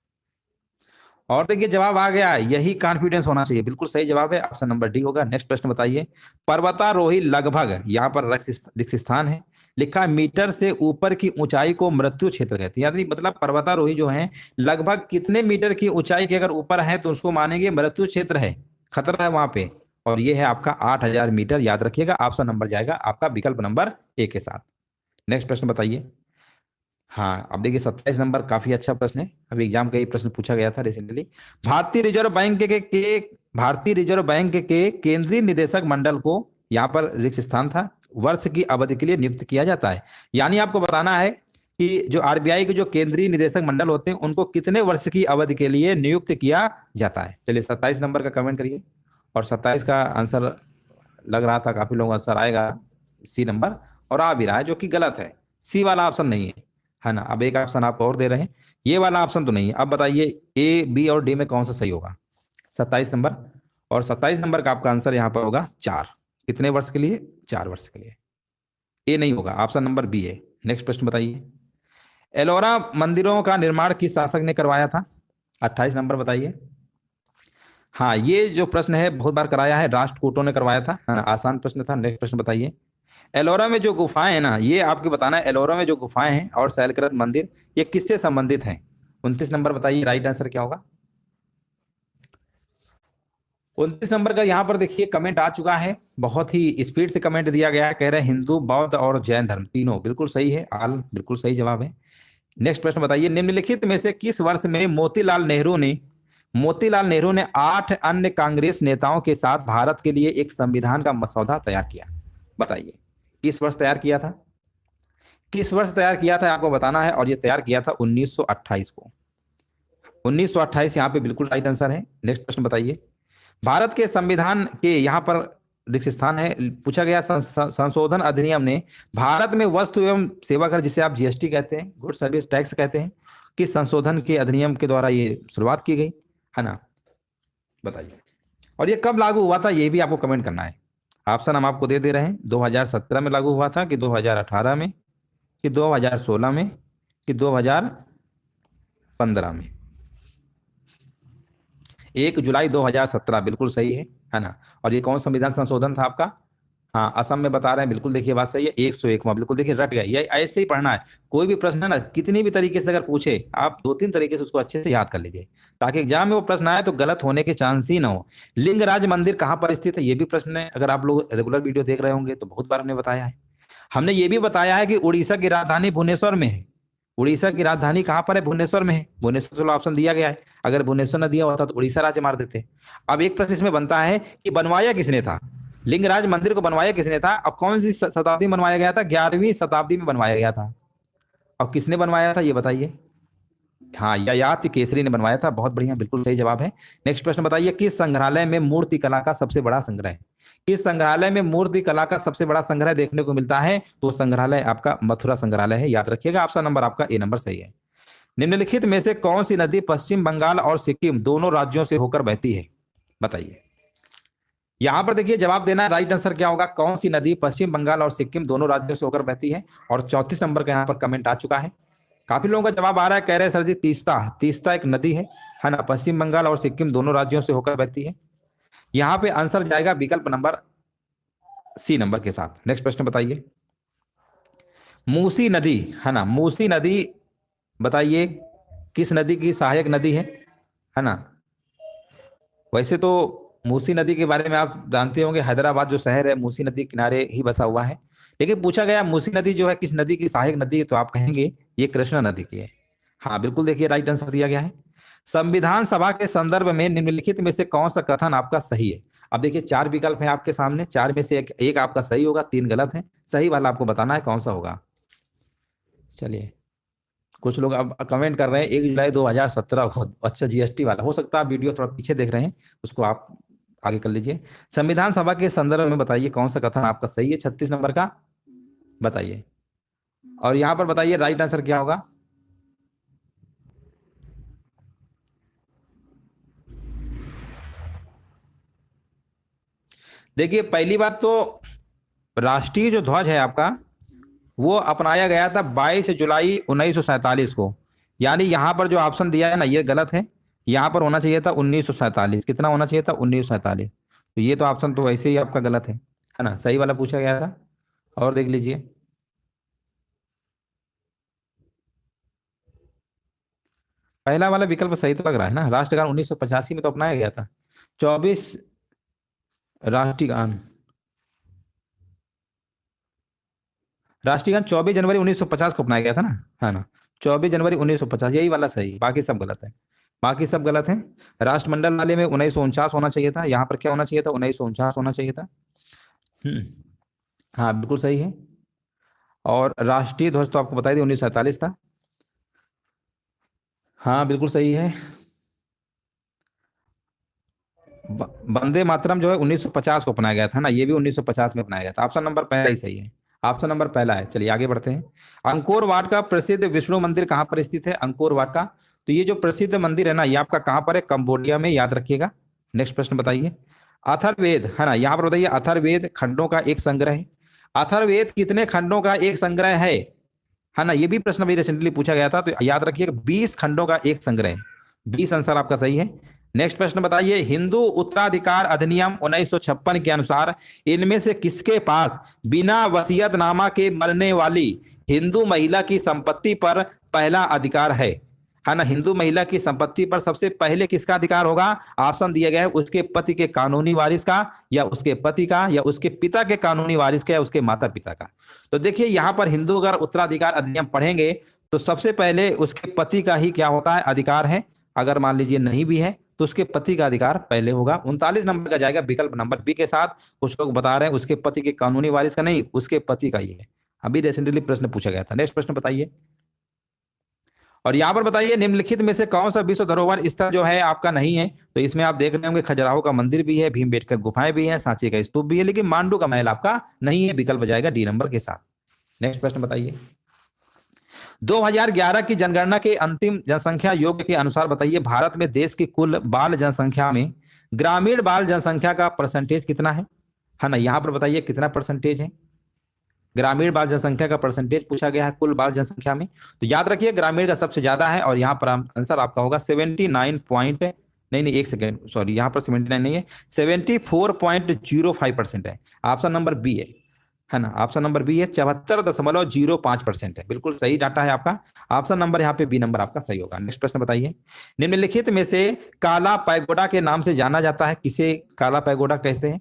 और देखिए जवाब आ गया, यही कॉन्फिडेंस होना चाहिए, बिल्कुल सही जवाब है, ऑप्शन नंबर डी होगा। नेक्स्ट प्रश्न बताइए। पर्वतारोही लगभग, यहाँ पर रिक्त स्थान है, लिखा है मीटर से ऊपर की ऊंचाई को मृत्यु क्षेत्र कहते हैं। यानी मतलब पर्वतारोही जो है लगभग कितने मीटर की ऊंचाई के अगर ऊपर है तो उसको मानेंगे मृत्यु क्षेत्र है, खतरा है वहां पे, और ये है आपका 8000 मीटर, याद रखिएगा। ऑप्शन नंबर जाएगा आपका विकल्प नंबर ए के साथ। नेक्स्ट प्रश्न बताइए। हाँ अब देखिए 27 नंबर काफी अच्छा प्रश्न है, अभी एग्जाम का ये प्रश्न पूछा गया था रिसेंटली। भारतीय रिजर्व बैंक भारतीय रिजर्व बैंक के केंद्रीय निदेशक मंडल को, यहाँ पर रिक्त स्थान था, वर्ष की अवधि के लिए नियुक्त किया जाता है। यानी आपको बताना है कि जो आरबीआई के जो केंद्रीय निदेशक मंडल होते हैं उनको कितने वर्ष की अवधि के लिए नियुक्त किया जाता है। चलिए 27 नंबर का कमेंट करिए, और 27 का आंसर लग रहा था काफी लोगों का आंसर आएगा सी नंबर, और आ भी रहा है, जो कि गलत है, सी वाला ऑप्शन नहीं है ना। अब एक ऑप्शन आपको और दे रहे हैं, ये वाला ऑप्शन तो नहीं है। अब बताइए ए बी और डी में कौन सा सही होगा? 27 नंबर, और 27 नंबर का आपका आंसर यहाँ पर होगा 4। कितने वर्ष के लिए? 4 वर्ष के लिए। ए नहीं होगा, ऑप्शन नंबर बी है। नेक्स्ट प्रश्न बताइए। एलोरा मंदिरों का निर्माण किस शासक ने करवाया था? 28 नंबर बताइए। हाँ ये जो प्रश्न है बहुत बार कराया है, राष्ट्रकूटों ने करवाया था, है ना, आसान प्रश्न था। नेक्स्ट प्रश्न बताइए। एलोरा में जो गुफाएं हैं ना, ये आपके बताना है, एलोरा में जो गुफाएं हैं और शैलकृत मंदिर, ये किससे संबंधित हैं? 29 नंबर बताइए, राइट आंसर क्या होगा? 29 नंबर का यहाँ पर देखिए कमेंट आ चुका है, बहुत ही स्पीड से कमेंट दिया गया है, कह रहे हैं हिंदू, बौद्ध और जैन धर्म तीनों। बिल्कुल सही है, आल बिल्कुल सही जवाब है। नेक्स्ट प्रश्न बताइए। निम्नलिखित में से किस वर्ष में मोतीलाल नेहरू ने 8 अन्य कांग्रेस नेताओं के साथ भारत के लिए एक संविधान का मसौदा तैयार किया? बताइए किस वर्ष तैयार किया था? किस वर्ष तैयार किया था आपको बताना है, और ये तैयार किया था 1928 को। 1928 यहाँ पे बिल्कुल राइट आंसर है। नेक्स्ट प्रश्न बताइए। भारत के संविधान के यहाँ पर रिक्त स्थान है, पूछा गया संशोधन अधिनियम ने भारत में वस्तु एवं सेवा कर, जिसे आप जीएसटी कहते हैं, गुड सर्विस टैक्स कहते हैं, किस संशोधन के अधिनियम के द्वारा ये शुरुआत की गई, है ना? बताइए, और ये कब लागू हुआ था ये भी आपको कमेंट करना है। ऑप्शन हम आपको दे दे रहे हैं, 2017 में लागू हुआ था, कि 2018 में, कि 2016 में, कि 2015 में? 1 जुलाई 2017 बिल्कुल सही है ना। और ये कौन संविधान संशोधन था आपका? हाँ असम में बता रहे हैं, बिल्कुल देखिए बात सही है, 101वां, बिल्कुल देखिए रट गए। ये ऐसे ही पढ़ना है, कोई भी प्रश्न है ना, कितनी भी तरीके से अगर पूछे आप 2-3 तरीके से उसको अच्छे से याद कर लीजिए, ताकि एग्जाम में वो प्रश्न आए तो गलत होने के चांस ही ना हो। लिंगराज मंदिर कहाँ पर स्थित है, ये भी प्रश्न है, अगर आप लोग रेगुलर वीडियो देख रहे होंगे तो बहुत बार हमने बताया है। हमने ये भी बताया है कि उड़ीसा की राजधानी भुवनेश्वर में है। उड़ीसा की राजधानी कहाँ पर है? भुवनेश्वर में है। भुवनेश्वर चलो ऑप्शन दिया गया है, अगर भुवनेश्वर न दिया होता तो उड़ीसा राज्य मार देते। अब एक प्रश्न इसमें बनता है कि बनवाया किसने था, लिंगराज मंदिर को बनवाया किसने था, और कौन सी शताब्दी में बनवाया गया था? 11वीं शताब्दी में बनवाया गया था। और किसने बनवाया था ये बताइए? हाँ ययाति केसरी ने बनवाया था। बहुत बढ़िया, बिल्कुल सही जवाब है। नेक्स्ट प्रश्न बताइए। किस संग्रहालय में मूर्ति कला का सबसे बड़ा संग्रह है? किस संग्रहालय में मूर्ति कला का सबसे बड़ा संग्रह देखने को मिलता है? तो संग्रहालय आपका मथुरा संग्रहालय है, याद रखिएगा। ऑप्शन नंबर आपका ए नंबर सही है। निम्नलिखित में से कौन सी नदी पश्चिम बंगाल और सिक्किम दोनों राज्यों से होकर बहती है? बताइए। यहां पर देखिए जवाब देना है, राइट आंसर क्या होगा, कौन सी नदी पश्चिम बंगाल और सिक्किम दोनों राज्यों से होकर बहती है। और 34 नंबर का यहाँ पर कमेंट आ चुका है। काफी लोगों का जवाब आ रहा है, कह रहे हैं सर जी तीस्ता, तीस्ता एक नदी है ना, पश्चिम बंगाल और सिक्किम दोनों राज्यों से होकर बहती है। यहाँ पे आंसर जाएगा विकल्प नंबर सी नंबर के साथ। नेक्स्ट प्रश्न बताइए, मूसी नदी है ना, मूसी नदी बताइए किस नदी की सहायक नदी है ना। वैसे तो मूसी नदी के बारे में आप जानते होंगे, हैदराबाद जो शहर है मूसी नदी के किनारे ही बसा हुआ है। लेकिन पूछा गया मूसी नदी जो है किस नदी की सहायक नदी है, तो आप कहेंगे ये कृष्णा नदी की है। हाँ बिल्कुल, देखिए राइट आंसर दिया गया है। संविधान सभा के संदर्भ में निम्नलिखित में से कौन सा कथन आपका सही है। अब देखिए चार विकल्प हैं आपके सामने, चार में से एक आपका सही होगा, तीन गलत है। सही वाला आपको बताना है कौन सा होगा। चलिए, कुछ लोग अब कमेंट कर रहे हैं 1 जुलाई 2017 को, अच्छा जीएसटी वाला हो सकता है, आप वीडियो थोड़ा पीछे देख रहे हैं, उसको आप आगे कर लीजिए। संविधान सभा के संदर्भ में बताइए कौन सा कथन आपका सही है, 36 नंबर का बताइए। और यहां पर बताइए राइट आंसर क्या होगा। देखिए पहली बात तो राष्ट्रीय जो ध्वज है आपका वो अपनाया गया था 22 जुलाई 1947 को, यानी यहां पर जो ऑप्शन दिया है ना ये गलत है। यहां पर होना चाहिए था 1947, कितना होना चाहिए था 1947। तो ये तो ऑप्शन तो वैसे ही आपका गलत है ना, सही वाला पूछा गया था। और देख लीजिए, पहला वाला विकल्प सही तो लग रहा है ना, राष्ट्रगान 1985 में तो अपनाया गया था। 24 राष्ट्रीय गान, राष्ट्रीय गान 24 जनवरी 1950 को अपनाया गया था ना, है ना। 24 जनवरी 1950 यही वाला सही, बाकी सब गलत है, बाकी सब गलत है। राष्ट्रमंडल वाले में 1949 होना चाहिए था, यहाँ पर क्या होना चाहिए था 1949 होना चाहिए था। हम्म, हाँ बिल्कुल सही है। और राष्ट्रीय ध्वज तो आपको बता दी 1947 था। हाँ बिल्कुल सही है। वंदे मातरम जो है 1950 को अपनाया गया था ना, ये भी 1950 में अपनाया गया था। ऑप्शन नंबर पहला ही सही है, ऑप्शन नंबर पहला है। चलिए आगे बढ़ते हैं। अंकोर वाट का प्रसिद्ध विष्णु मंदिर कहाँ पर स्थित है, अंकोर वाट का। तो ये जो प्रसिद्ध मंदिर है ना ये आपका कहाँ पर है, कंबोडिया में, याद रखिएगा। नेक्स्ट प्रश्न बताइए, अथर्ववेद है ना, यहाँ पर बताइए अथर्ववेद खंडों का एक संग्रह है। अथर्ववेद कितने खंडों का एक संग्रह है ना, ये भी प्रश्न अभी रिसेंटली पूछा गया था, तो याद रखिएगा 20 खंडों का एक संग्रह है। 20 आंसर आपका सही है। नेक्स्ट प्रश्न बताइए, हिंदू उत्तराधिकार अधिनियम 1956 के अनुसार इनमें से किसके पास बिना वसीयतनामा के मरने वाली हिंदू महिला की संपत्ति पर पहला अधिकार है ना। हिंदू महिला की संपत्ति पर सबसे पहले किसका अधिकार होगा। ऑप्शन दिया गया है, उसके पति के कानूनी वारिस का, या उसके पति का, या उसके पिता के कानूनी वारिस का, या उसके माता पिता का। तो देखिए यहां पर हिंदू अगर उत्तराधिकार अधिनियम पढ़ेंगे तो सबसे पहले उसके पति का ही क्या होता है, अधिकार है। अगर मान लीजिए नहीं भी है तो उसके पति का अधिकार पहले होगा। 39 नंबर का जाएगा विकल्प नंबर बी के साथ। कुछ लोग बता रहे हैं उसके पति के कानूनी वारिस का नहीं, उसके पति का ही है। अभी रिसेंटली प्रश्न पूछा गया था। नेक्स्ट प्रश्न बताइए, और यहां पर बताइए निम्नलिखित में से कौन सा विश्व धरोहर स्थल जो है आपका नहीं है। तो इसमें आप देख रहे होंगे खजुराहो का मंदिर भी है, भीमबेटका गुफाएं भी हैं, सांची का स्तूप भी है, लेकिन मांडू का महल आपका नहीं है। विकल्प जाएगा डी नंबर के साथ। नेक्स्ट प्रश्न बताइए, 2011 की जनगणना के अंतिम जनसंख्या योग के अनुसार बताइए भारत में देश की कुल बाल जनसंख्या में ग्रामीण बाल जनसंख्या का परसेंटेज कितना है ना। यहां पर बताइए कितना परसेंटेज है, ग्रामीण बाल जनसंख्या का परसेंटेज पूछा गया है कुल बाल जनसंख्या में। तो याद रखिए ग्रामीण का सबसे ज्यादा है, और यहाँ पर आंसर आपका होगा 79 पॉइंट, नहीं एक सेकेंड, सॉरी यहाँ पर 79 नहीं है, 74.05% है। ऑप्शन नंबर बी है ना, ऑप्शन नंबर बी है, 74.05% है। बिल्कुल सही डाटा है आपका। ऑप्शन नंबर यहाँ पे बी नंबर आपका सही होगा। नेक्स्ट प्रश्न बताइए, निम्नलिखित में से काला पैगोडा के नाम से जाना जाता है किसे काला पैगोडा कहते हैं।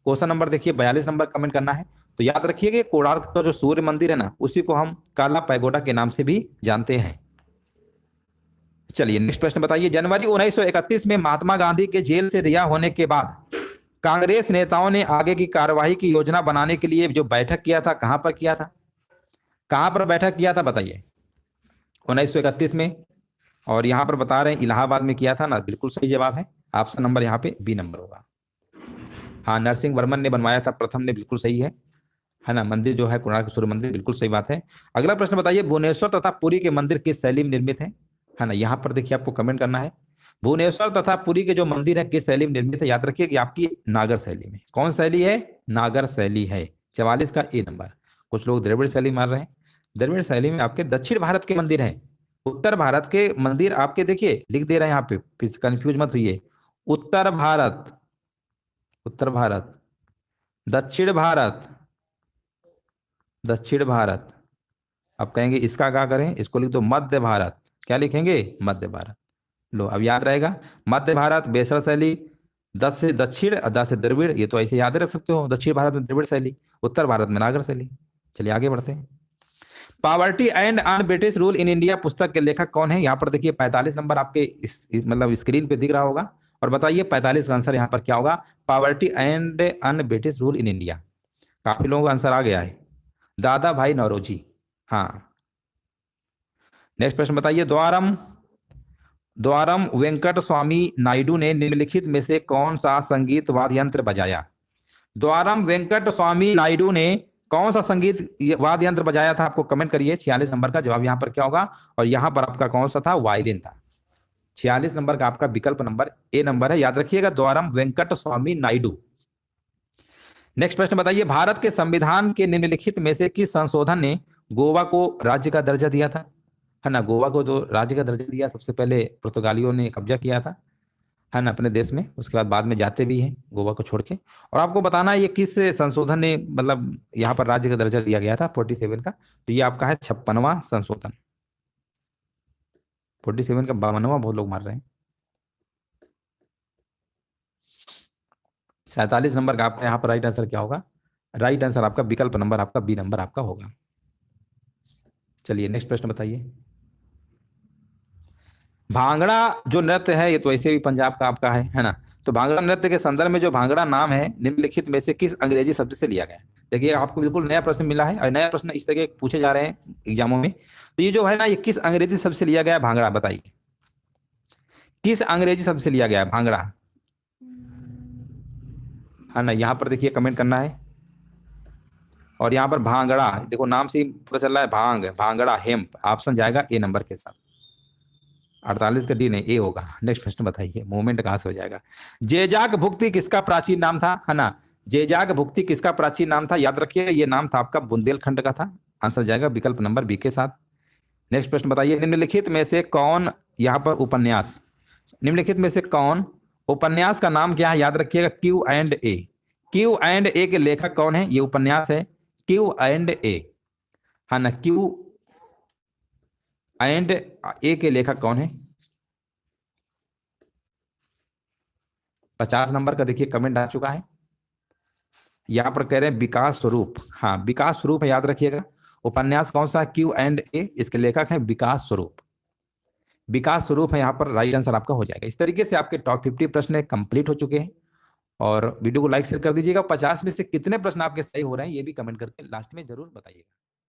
क्वेश्चन नंबर देखिए 42 नंबर कमेंट करना है। तो याद रखिए कि कोणार्क का जो सूर्य मंदिर है ना उसी को हम काला पैगोडा के नाम से भी जानते हैं। चलिए नेक्स्ट प्रश्न बताइए, जनवरी 1931 में महात्मा गांधी के जेल से रिहा होने के बाद कांग्रेस नेताओं ने आगे की कार्यवाही की योजना बनाने के लिए जो बैठक किया था कहां पर किया था, कहां पर बैठक किया था बताइए 1931 में। और यहां पर बता रहे हैं इलाहाबाद में किया था ना, बिल्कुल सही जवाब है। ऑप्शन नंबर यहाँ पे बी नंबर होगा। हाँ नरसिंह वर्मन ने बनवाया था प्रथम ने, बिल्कुल सही है ना। मंदिर जो है कोणार्क सूर्य मंदिर, बिल्कुल सही बात है। अगला प्रश्न बताइए, भुवनेश्वर तथा पुरी के मंदिर किस शैली में निर्मित है ना। यहाँ पर देखिए आपको कमेंट करना है, भुवनेश्वर तथा पुरी के जो मंदिर है किस शैली में निर्मित है? याद रखिए कि आपकी नागर शैली में। कौन शैली है? नागर शैली है। 44 का ए नंबर। कुछ लोग द्रविड़ शैली मार रहे हैं। द्रविड़ शैली में आपके दक्षिण भारत के मंदिर हैं। उत्तर भारत के मंदिर आपके देखिए लिख दे रहे हैं यहाँ पे, कंफ्यूज मत हुई। उत्तर भारत, उत्तर भारत, दक्षिण भारत, दक्षिण भारत। अब कहेंगे इसका क्या करें? इसको लिख दो मध्य भारत। क्या लिखेंगे? मध्य भारत। लो अब याद रहेगा। मध्य भारत बेसर शैली, 10 से दक्षिण, 10 से द्रविड़। ये तो ऐसे याद रख सकते हो, दक्षिण भारत में द्रविड़ शैली, उत्तर भारत में नागर शैली। चलिए आगे बढ़ते हैं। Poverty and un British rule in India पुस्तक के लेखक कौन है? यहाँ पर देखिए 45 नंबर आपके मतलब स्क्रीन पे दिख रहा होगा। और बताइए 45 का आंसर यहाँ पर क्या होगा? Poverty and un British rule in India. काफी लोगों का आंसर आ गया है। दादा भाई नौरोजी। हाँ, नेक्स्ट प्रश्न बताइए। द्वारम द्वारम वेंकट स्वामी नायडू ने निम्नलिखित में से कौन सा संगीत वाद्य यंत्र बजाया? द्वारम वेंकट स्वामी नायडू ने कौन सा संगीत वाद्य यंत्र बजाया था? आपको कमेंट करिए। 46 नंबर का जवाब यहाँ पर क्या होगा? और यहाँ पर आपका कौन सा था? वायलिन था। 46 नंबर का आपका विकल्प नंबर ए नंबर है, याद रखिएगा, द्वारम वेंकट स्वामी नायडू। नेक्स्ट प्रश्न बताइए। भारत के संविधान के निम्नलिखित में से किस संशोधन ने गोवा को राज्य का दर्जा दिया था? है ना, गोवा को जो राज्य का दर्जा दिया, सबसे पहले पुर्तगालियों ने कब्जा किया था, है ना, अपने देश में। उसके बाद में जाते भी हैं गोवा को छोड़ के। और आपको बताना है ये किस संशोधन ने मतलब यहाँ पर राज्य का दर्जा दिया गया था 47 का? तो ये आपका है 56वां संशोधन। 47 का 52वां बहुत लोग मार रहे हैं। 47 नंबर का आपका यहाँ पर राइट आंसर क्या होगा? राइट आंसर आपका विकल्प नंबर आपका बी नंबर आपका होगा। चलिए नेक्स्ट प्रश्न बताइए। भांगड़ा जो नृत्य है ये तो ऐसे भी पंजाब का आपका है ना। तो भांगड़ा नृत्य के संदर्भ में जो भांगड़ा नाम है निम्नलिखित में से किस अंग्रेजी शब्द से लिया गया? देखिए आपको बिल्कुल नया प्रश्न मिला है, और नया प्रश्न इस तरह पूछे जा रहे हैं एग्जामों में। तो ये जो है ना, ये किस अंग्रेजी शब्द से लिया गया है भांगड़ा? बताइए किस अंग्रेजी शब्द से लिया गया है भांगड़ा? है ना, यहाँ पर देखिए कमेंट करना है। और यहाँ पर भांगड़ा देखो नाम से ही पता चल रहा है, भांगड़ा हेम्प। ऑप्शन जाएगा ए नंबर के साथ। 48 का डी नहीं, ए होगा। नेक्स्ट प्रश्न बताइए। मूवमेंट कहां से हो जाएगा? जेजाक भुक्ति किसका प्राचीन नाम था? है ना, जेजाक भुक्ति किसका प्राचीन नाम था? याद रखिएगा ये नाम था आपका बुंदेलखंड का था। आंसर जाएगा विकल्प नंबर बी के साथ। नेक्स्ट प्रश्न बताइए। निम्नलिखित में से कौन यहाँ पर उपन्यास, निम्नलिखित में से कौन उपन्यास का नाम क्या है? याद रखिएगा Q and A. Q and A के लेखक कौन है? ये उपन्यास है क्यू एंड ए। है ना, क्यू एंड ए के लेखक कौन है? 50 नंबर का देखिए कमेंट आ चुका है। यहां पर कह रहे हैं विकास स्वरूप। हाँ, विकास स्वरूप है, याद रखिएगा। उपन्यास कौन सा? क्यू एंड ए। इसके लेखक हैं विकास स्वरूप। विकास स्वरूप है यहाँ पर राइट आंसर आपका हो जाएगा। इस तरीके से आपके टॉप 50 प्रश्न कंप्लीट हो चुके हैं। और वीडियो को लाइक शेयर कर दीजिएगा। 50 में से कितने प्रश्न आपके सही हो रहे हैं ये भी कमेंट करके लास्ट में जरूर बताइएगा।